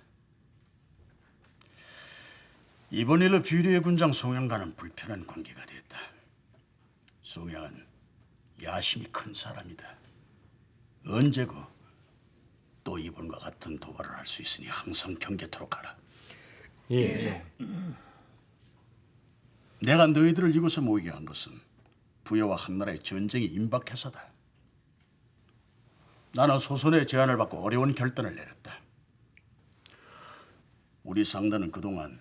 이번 일로 비례의 군장 송양과는 불편한 관계가 됐다. 송양은 야심이 큰 사람이다. 언제고 또 이번과 같은 도발을 할 수 있으니 항상 경계토록 하라. 예. 내가 너희들을 이곳에 모이게 한 것은 부여와 한나라의 전쟁이 임박해서다. 나는 소선의 제안을 받고 어려운 결단을 내렸다. 우리 상단은 그동안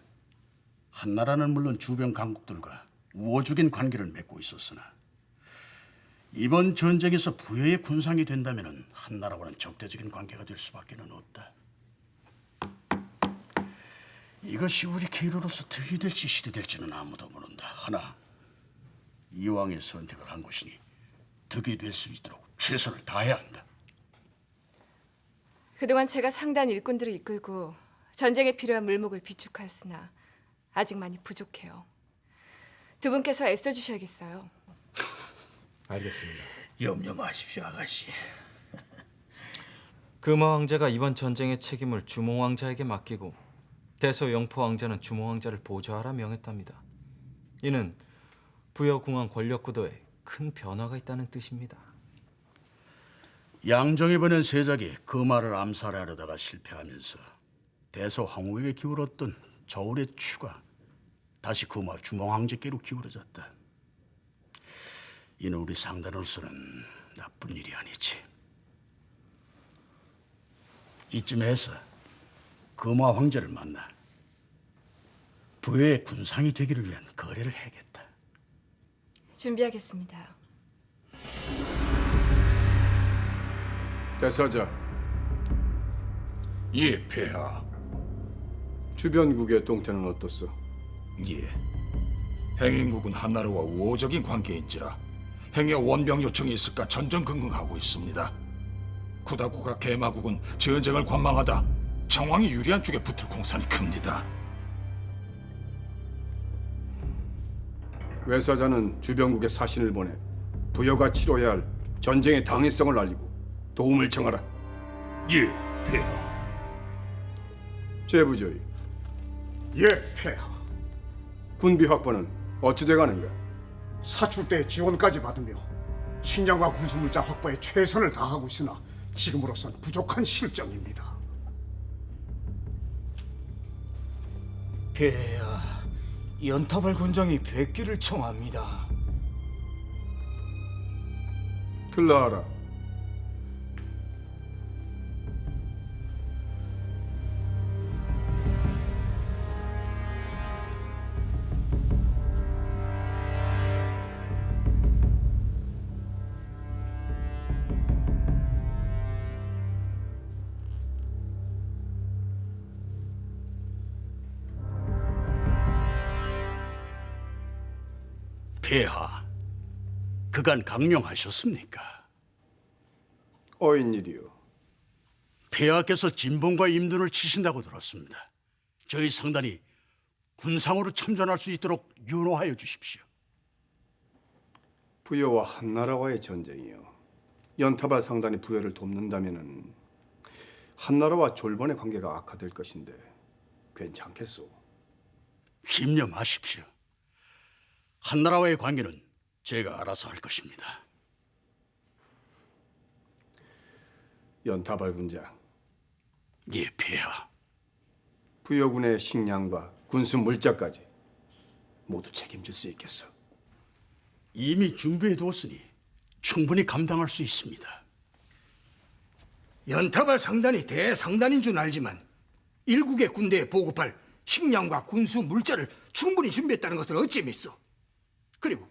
한나라는 물론 주변 강국들과 우호적인 관계를 맺고 있었으나 이번 전쟁에서 부여의 군상이 된다면 한나라와는 적대적인 관계가 될 수밖에는 없다. 이것이 우리 계로로서 득이 될지 실이 될지는 아무도 모른다. 하나 이왕의 선택을 한 것이니 득이 될 수 있도록 최선을 다해야 한다. 그동안 제가 상단 일꾼들을 이끌고 전쟁에 필요한 물목을 비축하였으나 아직 많이 부족해요. 두 분께서 애써주셔야겠어요. 알겠습니다. 염려 마십시오, 아가씨. 금화 왕자가 이번 전쟁의 책임을 주몽 왕자에게 맡기고 대소 영포 왕자는 주몽 왕자를 보좌하라 명했답니다. 이는 부여 궁왕 권력 구도에 큰 변화가 있다는 뜻입니다. 양정이 보낸 세작이 금화를 암살하려다가 실패하면서 대소 황후에게 기울었던 저울의 추가 다시 금화 주몽 왕제께로 기울어졌다. 이는 우리 상단으로서는 나쁜 일이 아니지. 이쯤에서 금화 황제를 만나 부여의 군상이 되기를 위한 거래를 해야겠다. 준비하겠습니다. 대사자. 예, 폐하. 주변국의 동태는 어떻소? 예. 행인국은 한나라와 우호적인 관계인지라 행여 원병 요청이 있을까 전전긍긍하고 있습니다. 구다국과 개마국은 전쟁을 관망하다 정왕이 유리한 쪽에 붙을 공산이 큽니다. 외사자는 주변국에 사신을 보내 부여가 치러야 할 전쟁의 당위성을 알리고 도움을 청하라. 예, 폐하. 제부조이. 예, 폐하. 군비 확보는 어찌 돼가는가? 사출대 지원까지 받으며 식량과 군수물자 확보에 최선을 다하고 있으나 지금으로선 부족한 실정입니다. 폐하, 연타발 군장이 백기를 청합니다. 들라하라. 폐하, 그간 강령하셨습니까? 어인일이요. 폐하께서 진봉과 임둔을 치신다고 들었습니다. 저희 상단이 군상으로 참전할 수 있도록 윤호하여 주십시오. 부여와 한나라와의 전쟁이요. 연타발 상단이 부여를 돕는다면은 한나라와 졸번의 관계가 악화될 것인데 괜찮겠소? 심려 마십시오. 한나라와의 관계는 제가 알아서 할 것입니다. 연타발 군장. 예, 폐하. 부여군의 식량과 군수 물자까지 모두 책임질 수 있겠어. 이미 준비해 두었으니 충분히 감당할 수 있습니다. 연타발 상단이 대상단인 줄 알지만 일국의 군대에 보급할 식량과 군수 물자를 충분히 준비했다는 것을 어찌 믿소? 그리고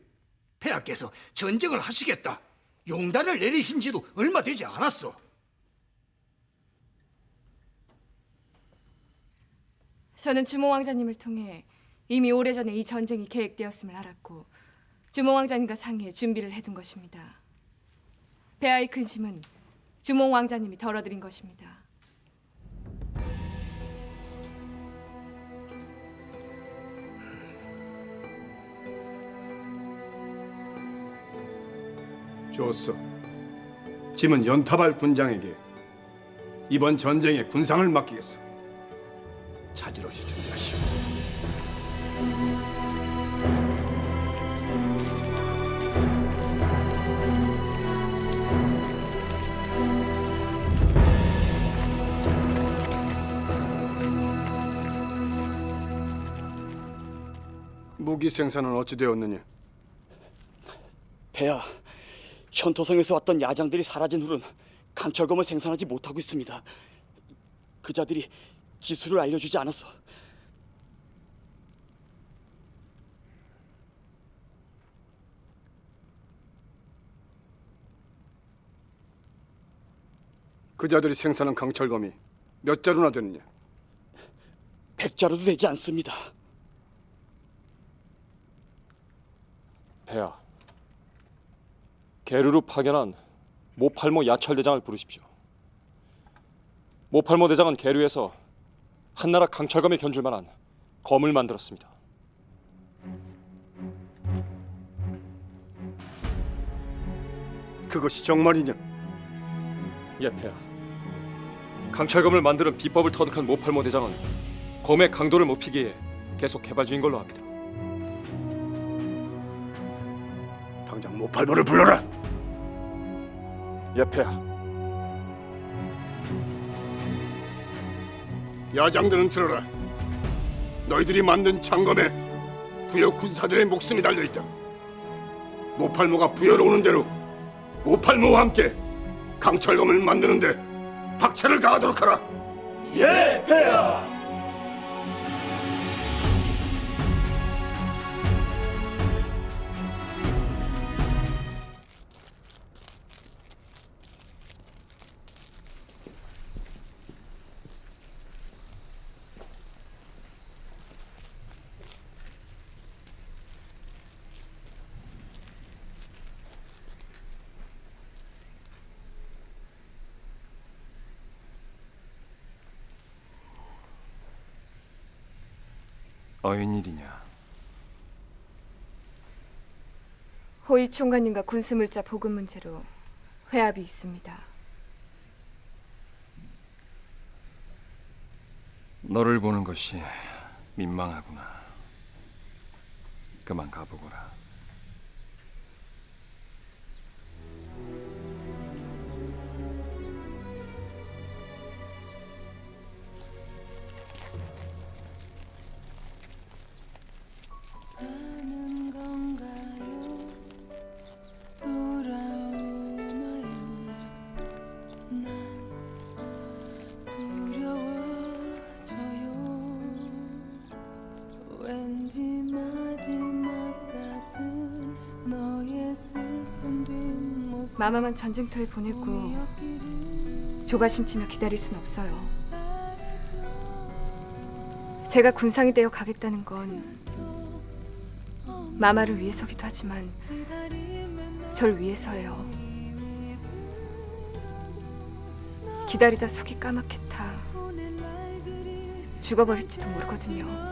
폐하께서 전쟁을 하시겠다 용단을 내리신 지도 얼마 되지 않았소. 저는 주몽 왕자님을 통해 이미 오래전에 이 전쟁이 계획되었음을 알았고 주몽 왕자님과 상의해 준비를 해둔 것입니다. 폐하의 근심은 주몽 왕자님이 덜어드린 것입니다. 좋소. 짐은 연타발 군장에게 이번 전쟁의 군상을 맡기겠소. 차질 없이 준비하시오. 무기 생산은 어찌 되었느냐? 폐하, 현토성에서 왔던 야장들이 사라진 후는 강철검을 생산하지 못하고 있습니다. 그자들이 기술을 알려주지 않아서. 그자들이 생산한 강철검이 몇 자루나 되느냐? 100자루도 되지 않습니다. 폐하, 계류로 파견한 모팔모 야철대장을 부르십시오. 모팔모 대장은 계류에서 한나라 강철검에 견줄 만한 검을 만들었습니다. 그것이 정말이냐? 예, 폐하. 강철검을 만드는 비법을 터득한 모팔모 대장은 검의 강도를 높이기 위해 계속 개발 중인 걸로 압니다. 당장 모팔모를 불러라. 예, 폐하. 야장들은 들어라. 너희들이 만든 창검에 부여 군사들의 목숨이 달려있다. 모팔모가 부여로 오는 대로 모팔모와 함께 강철검을 만드는데 박차를 가하도록 하라. 예, 폐하. 어인일이냐? 호위 총관님과 군수물자 보급 문제로 회합이 있습니다. 너를 보는 것이 민망하구나. 그만 가보거라. 마마만 전쟁터에 보내고 조바심치며 기다릴 순 없어요. 제가 군상이 되어 가겠다는 건 마마를 위해서기도 하지만 절 위해서예요. 기다리다 속이 까맣게 타 죽어버릴지도 모르거든요.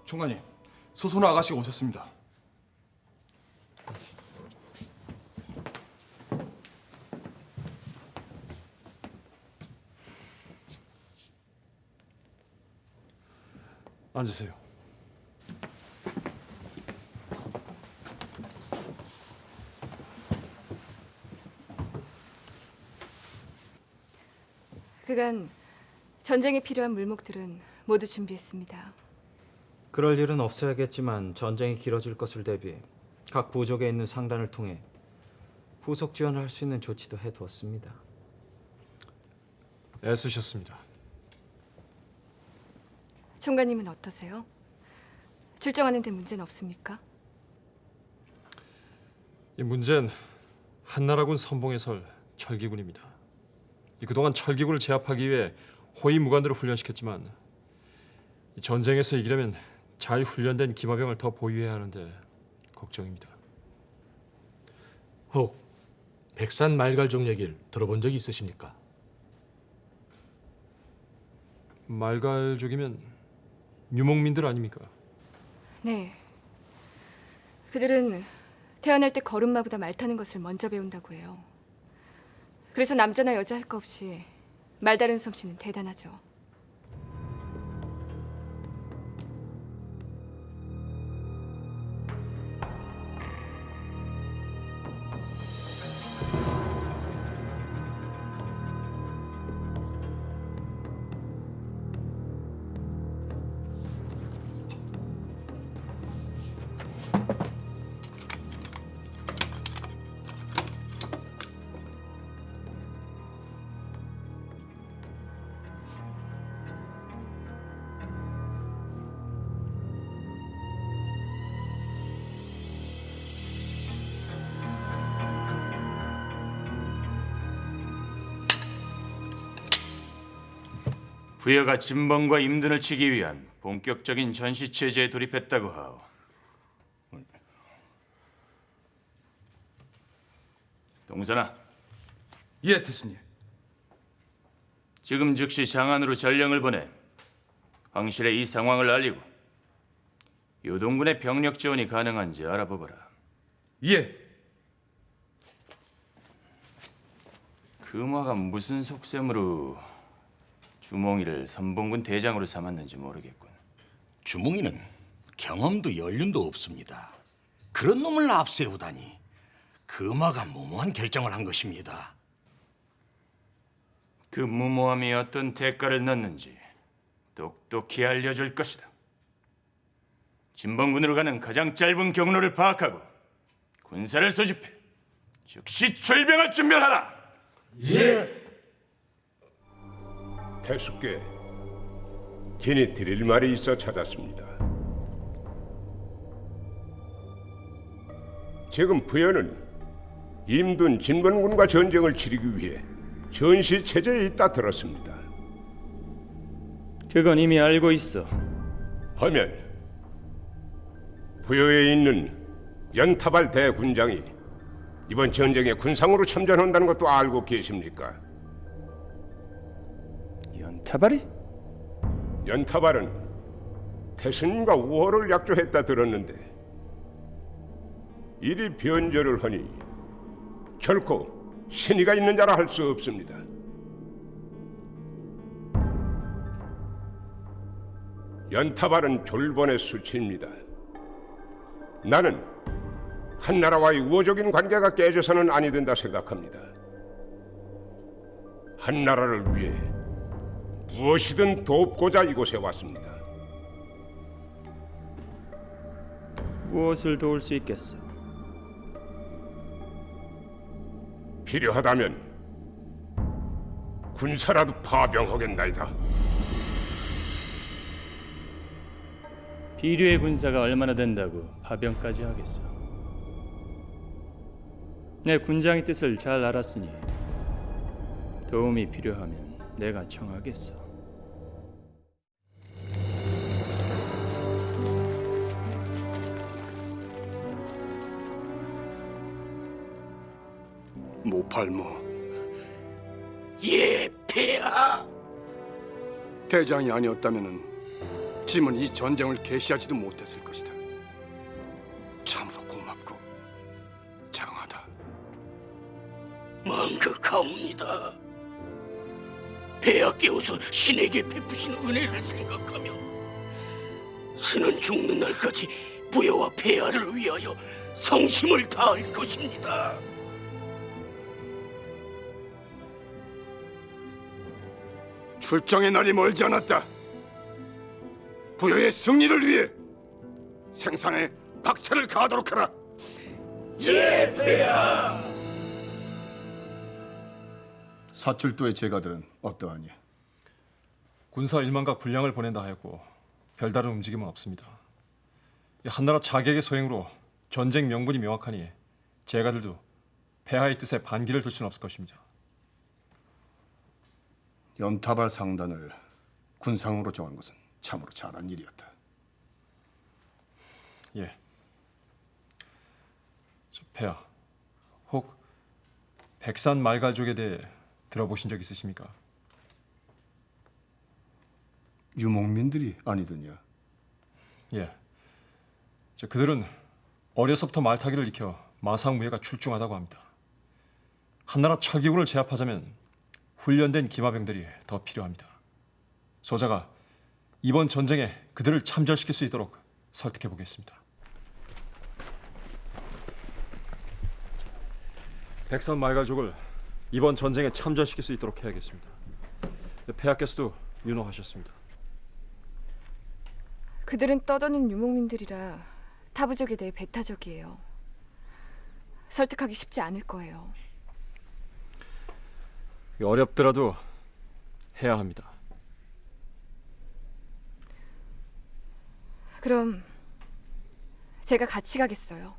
총관님, 소선호 아가씨가 오셨습니다. 앉으세요. 그간 전쟁에 필요한 물목들은 모두 준비했습니다. 그럴 일은 없어야겠지만 전쟁이 길어질 것을 대비해 각 부족에 있는 상단을 통해 후속 지원을 할 수 있는 조치도 해두었습니다. 애쓰셨습니다. 총관님은 어떠세요? 출정하는 데 문제는 없습니까? 이 문제는 한나라군 선봉에 설 철기군입니다. 그동안 철기군을 제압하기 위해 호위 무관들을 훈련시켰지만 전쟁에서 이기려면 잘 훈련된 기마병을 더 보유해야 하는데 걱정입니다. 혹 백산 말갈족 얘기를 들어본 적이 있으십니까? 말갈족이면 유목민들 아닙니까? 네. 그들은 태어날 때 걸음마보다 말 타는 것을 먼저 배운다고 해요. 그래서 남자나 여자 할 거 없이 말 다루는 솜씨는 대단하죠. 부여가 진범과 임든을 치기 위한 본격적인 전시 체제에 돌입했다고 하오. 동선아. 예, 대수님. 지금 즉시 장안으로 전령을 보내 황실에 이 상황을 알리고 요동군의 병력 지원이 가능한지 알아보거라. 예. 금화가 무슨 속셈으로 주몽이를 선봉군 대장으로 삼았는지 모르겠군. 주몽이는 경험도 연륜도 없습니다. 그런 놈을 앞세우다니 금화가 무모한 결정을 한 것입니다. 그 무모함이 어떤 대가를 낳는지 똑똑히 알려줄 것이다. 진번군으로 가는 가장 짧은 경로를 파악하고 군사를 소집해 즉시 출병할 준비를 하라. 예. 태숙께 진이 드릴 말이 있어 찾았습니다. 지금 부여는 임둔 진번군과 전쟁을 치르기 위해 전시 체제에 있다 들었습니다. 그건 이미 알고 있어. 하면 부여에 있는 연타발 대군장이 이번 전쟁에 군상으로 참전한다는 것도 알고 계십니까? 연타발이? 연타발은 태신과 우호를 약조했다 들었는데 이리 변절을 하니 결코 신의가 있는 자라 할 수 없습니다. 연타발은 졸본의 수치입니다. 나는 한나라와의 우호적인 관계가 깨져서는 아니 된다 생각합니다. 한나라를 위해 무엇이든 돕고자 이곳에 왔습니다. 무엇을 도울 수 있겠어? 필요하다면 군사라도 파병하겠나이다. 비류의 군사가 얼마나 된다고 파병까지 하겠어? 내 군장의 뜻을 잘 알았으니 도움이 필요하면 내가 청하겠어. 모팔모. 예, 폐하. 대장이 아니었다면은 짐은 이 전쟁을 개시하지도 못했을 것이다. 참으로 고맙고 장하다. 망극하옵니다. 폐하께서 신에게 베푸신 은혜를 생각하며 신은 죽는 날까지 부여와 폐하를 위하여 성심을 다할 것입니다. 출정의 날이 멀지 않았다. 부여의 승리를 위해 생산에 박차를 가하도록 하라. 예, 폐하. 사출도의 제가들은 어떠하니? 군사 1만각 군량을 보낸다 하였고 별다른 움직임은 없습니다. 한나라 자객의 소행으로 전쟁 명분이 명확하니 제가들도 폐하의 뜻에 반기를 둘 수는 없을 것입니다. 연타발 상단을 군상으로 정한 것은 참으로 잘한 일이었다. 예. 폐하, 혹 백산 말갈족에 대해 들어보신 적 있으십니까? 유목민들이 아니더냐? 예. 그들은 어려서부터 말타기를 익혀 마상무예가 출중하다고 합니다. 한나라 철기군을 제압하자면 훈련된 기마병들이 더 필요합니다. 소자가 이번 전쟁에 그들을 참전시킬 수 있도록 설득해 보겠습니다. 백산 말갈족을 이번 전쟁에 참전시킬 수 있도록 해야겠습니다. 폐하께서도 윤호하셨습니다. 그들은 떠도는 유목민들이라 타부족에 대해 배타적이에요. 설득하기 쉽지 않을 거예요. 어렵더라도 해야 합니다. 그럼 제가 같이 가겠어요.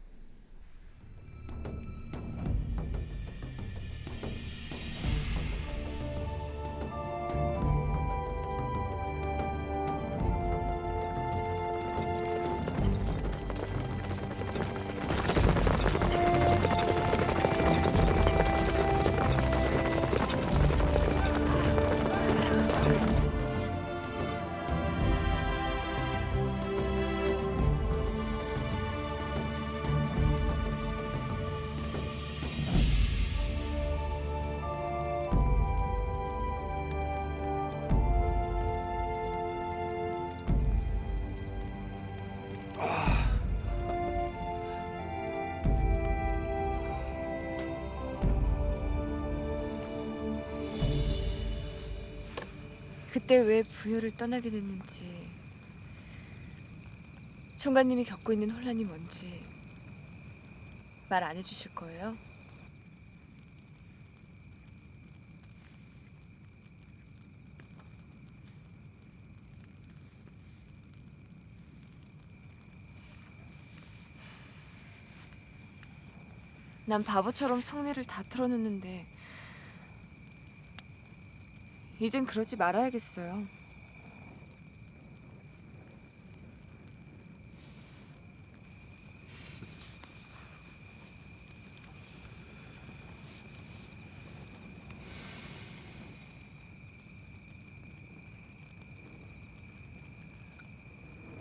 그때 왜 부여를 떠나게 됐는지, 총괄님이 겪고 있는 혼란이 뭔지 말 안 해주실 거예요? 난 바보처럼 속내를 다 털어놓는데 이젠 그러지 말아야겠어요.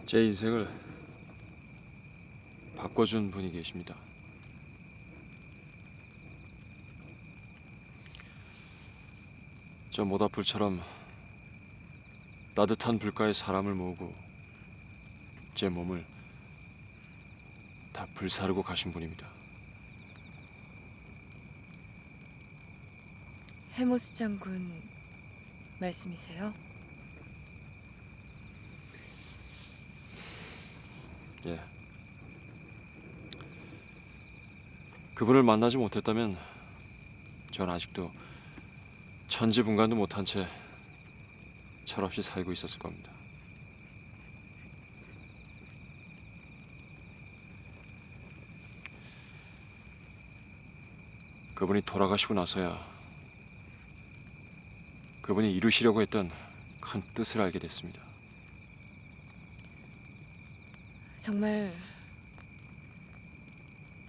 제 인생을 바꿔준 분이 계십니다. 저 모닥불처럼 따뜻한 불가에 사람을 모으고 제 몸을 다 불사르고 가신 분입니다. 해모수 장군 말씀이세요? 예. 그분을 만나지 못했다면 전 아직도 천지분간도 못한 채 철없이 살고 있었을 겁니다. 그분이 돌아가시고 나서야 그분이 이루시려고 했던 큰 뜻을 알게 됐습니다. 정말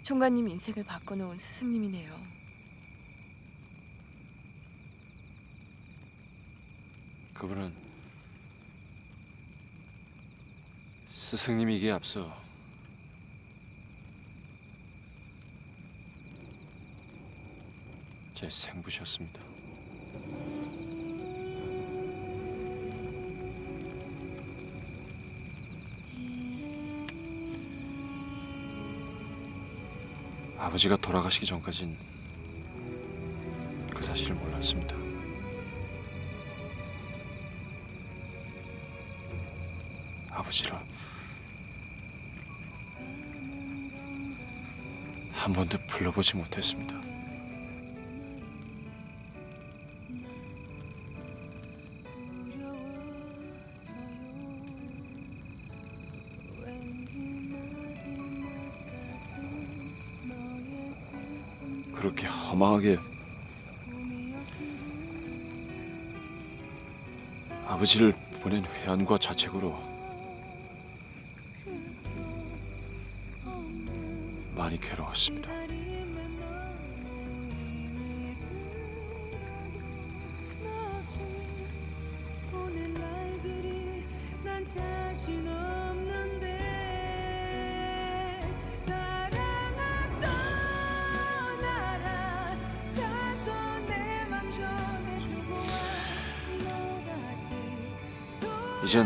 총괄님 인생을 바꿔놓은 스승님이네요. 그분은 스승님이기에 앞서 제 생부셨습니다. 아버지가 돌아가시기 전까진 그 사실을 몰랐습니다. 아버지를 한 번도 불러보지 못했습니다. 그렇게 허망하게 아버지를 보낸 회한과 자책으로 많이 괴로웠습니다. 이젠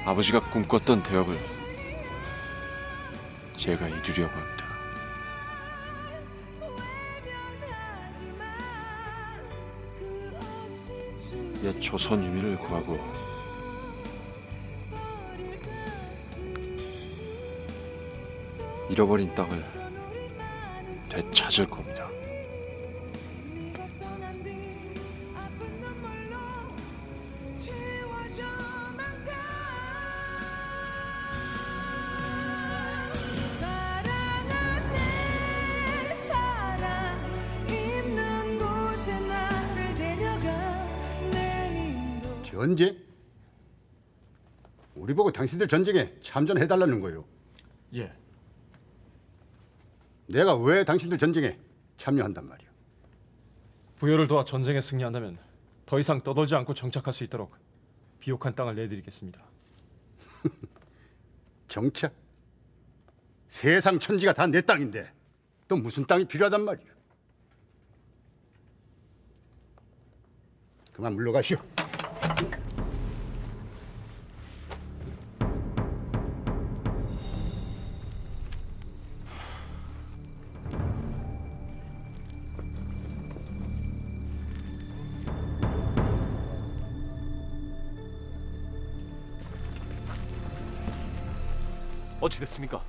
아버지가 꿈꿨던 대업을 제가 이루려고 합니다. 옛 조선 유민을 구하고 잃어버린 땅을 되찾을 겁니다. 전쟁? 우리 보고 당신들 전쟁에 참전해달라는 거요. 예. 내가 왜 당신들 전쟁에 참여한단 말이야? 부여를 도와 전쟁에 승리한다면 더 이상 떠돌지 않고 정착할 수 있도록 비옥한 땅을 내드리겠습니다. 정착? 세상 천지가 다 내 땅인데 또 무슨 땅이 필요하단 말이야? 그만 물러가시오. 어찌 됐습니까?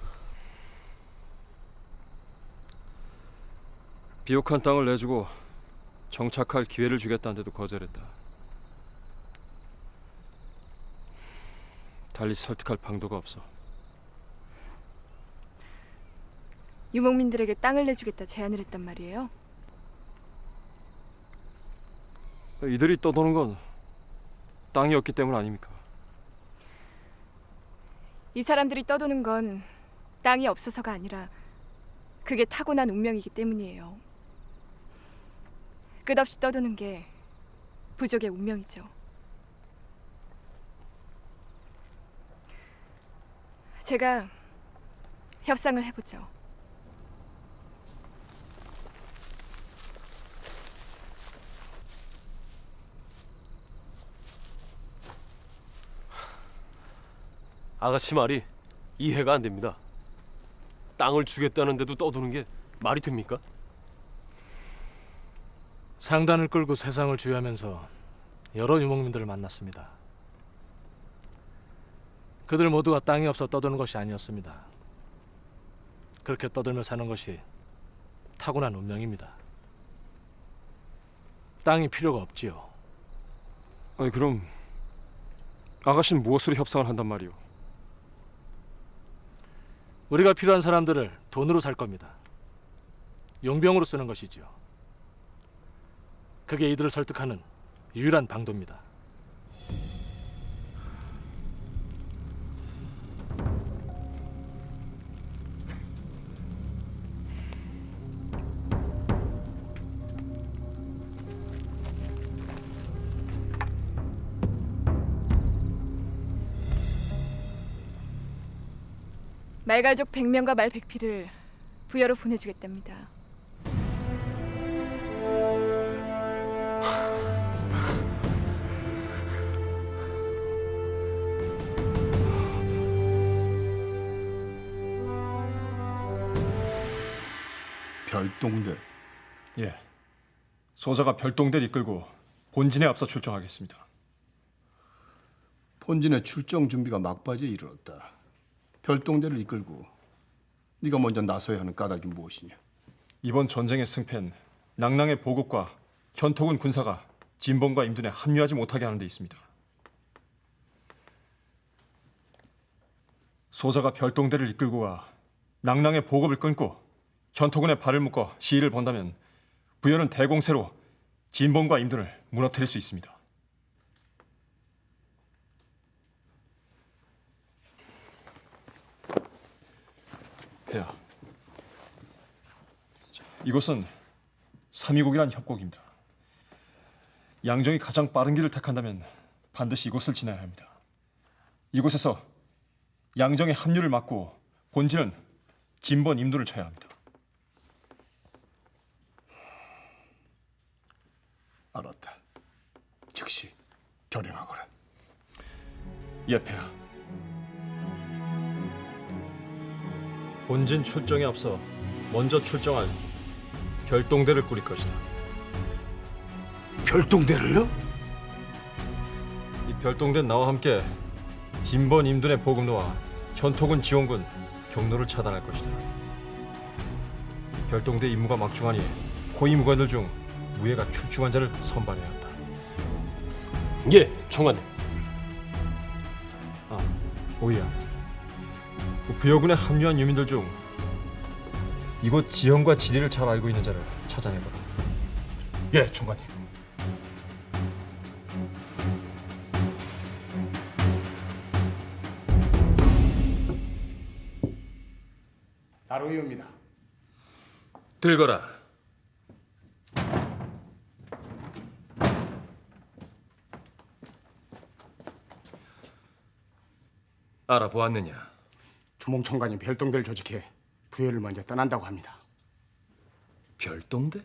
비옥한 땅을 내주고 정착할 기회를 주겠다는데도 거절했다. 달리 설득할 방도가 없어. 유목민들에게 땅을 내주겠다 제안을 했단 말이에요. 이들이 떠도는 건 땅이 없기 때문 아닙니까? 이 사람들이 떠도는 건 땅이 없어서가 아니라 그게 타고난 운명이기 때문이에요. 끝없이 떠도는 게 부족의 운명이죠. 제가 협상을 해보죠. 아가씨 말이 이해가 안 됩니다. 땅을 주겠다는데도 떠도는 게 말이 됩니까? 상단을 끌고 세상을 주유하면서 여러 유목민들을 만났습니다. 그들 모두가 땅이 없어 떠도는 것이 아니었습니다. 그렇게 떠들며 사는 것이 타고난 운명입니다. 땅이 필요가 없지요. 아니 그럼 아가씨는 무엇으로 협상을 한단 말이오? 우리가 필요한 사람들을 돈으로 살 겁니다. 용병으로 쓰는 것이지요. 그게 이들을 설득하는 유일한 방도입니다. 말가족 100명과 말 100피를 부여로 보내주겠답니다. 별동대. 예. 소자가 별동대를 이끌고 본진에 앞서 출정하겠습니다. 본진의 출정 준비가 막바지에 이르렀다. 별동대를 이끌고 네가 먼저 나서야 하는 까닭이 무엇이냐? 이번 전쟁의 승패는 낭랑의 보급과 현토군 군사가 진봉과 임둔에 합류하지 못하게 하는 데 있습니다. 소자가 별동대를 이끌고 가 낭랑의 보급을 끊고 현토군의 발을 묶어 시위를 번다면 부여는 대공세로 진봉과 임둔을 무너뜨릴 수 있습니다. 폐하, 이곳은 삼위국이란 협곡입니다. 양정이 가장 빠른 길을 택한다면 반드시 이곳을 지나야 합니다. 이곳에서 양정의 합류를 막고 본진은 진번 임두를 쳐야 합니다. 알았다. 즉시 결행하거라. 예, 폐하. 본진 출정에 앞서 먼저 출정할 별동대를 꾸릴 것이다. 별동대를요? 이 별동대는 나와 함께 진번 임둔의 보급로와 현토군 지원군 경로를 차단할 것이다. 별동대 임무가 막중하니 호위무관들 중 무예가 출중한 자를 선발해야 한다. 예, 총관님. 아, 오이야. 부여군에 합류한 유민들 중 이곳 지형과 지리를 잘 알고 있는 자를 찾아내거라. 예, 총관님. 다루이옵니다. 들거라. 알아보았느냐? 주몽청관이 별동대를 조직해 부여를 먼저 떠난다고 합니다. 별동대?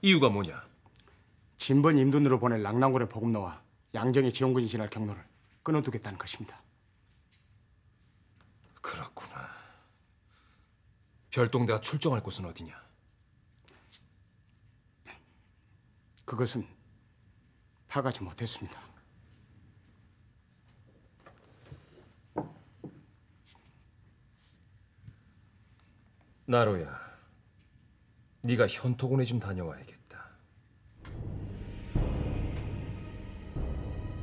이유가 뭐냐? 진번 임둔으로 보낼 랑랑군의 보급로와 양정의 지원군이 지날 경로를 끊어두겠다는 것입니다. 그렇구나. 별동대가 출정할 곳은 어디냐? 그것은 파가지 못했습니다. 나로야, 네가 현토군에 좀 다녀와야겠다.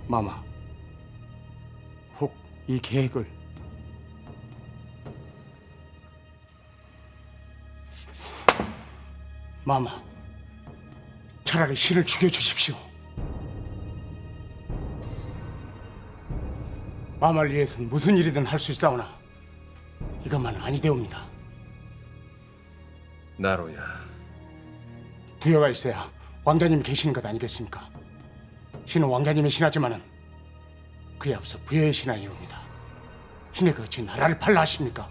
마마, 혹 이 계획을 마마, 차라리 신을 죽여주십시오. 마마를 위해서는 무슨 일이든 할 수 있사오나 이것만은 아니되옵니다. 나로야, 부여가 있어야 왕자님이 계시는 것 아니겠습니까? 신은 왕자님의 신하지만은 그에 앞서 부여의 신하이옵니다. 신의 그 어찌 나라를 팔라 하십니까?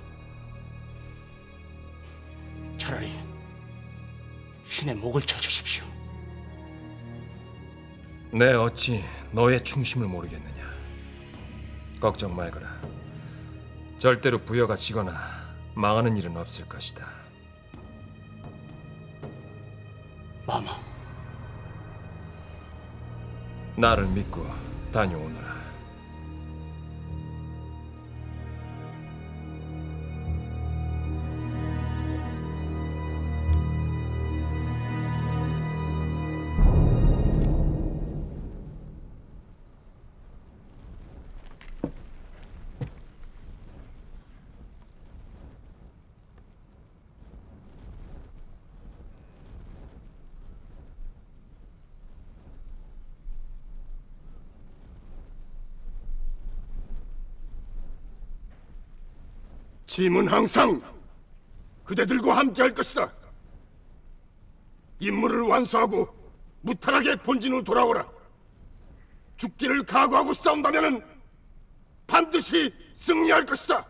차라리 신의 목을 쳐주십시오. 내 어찌 너의 충심을 모르겠느냐. 걱정 말거라. 절대로 부여가 지거나 망하는 일은 없을 것이다. 마마, 나를 믿고 다녀오너라. 짐은 항상 그대들과 함께할 것이다. 임무를 완수하고 무탈하게 본진으로 돌아오라. 죽기를 각오하고 싸운다면은 반드시 승리할 것이다.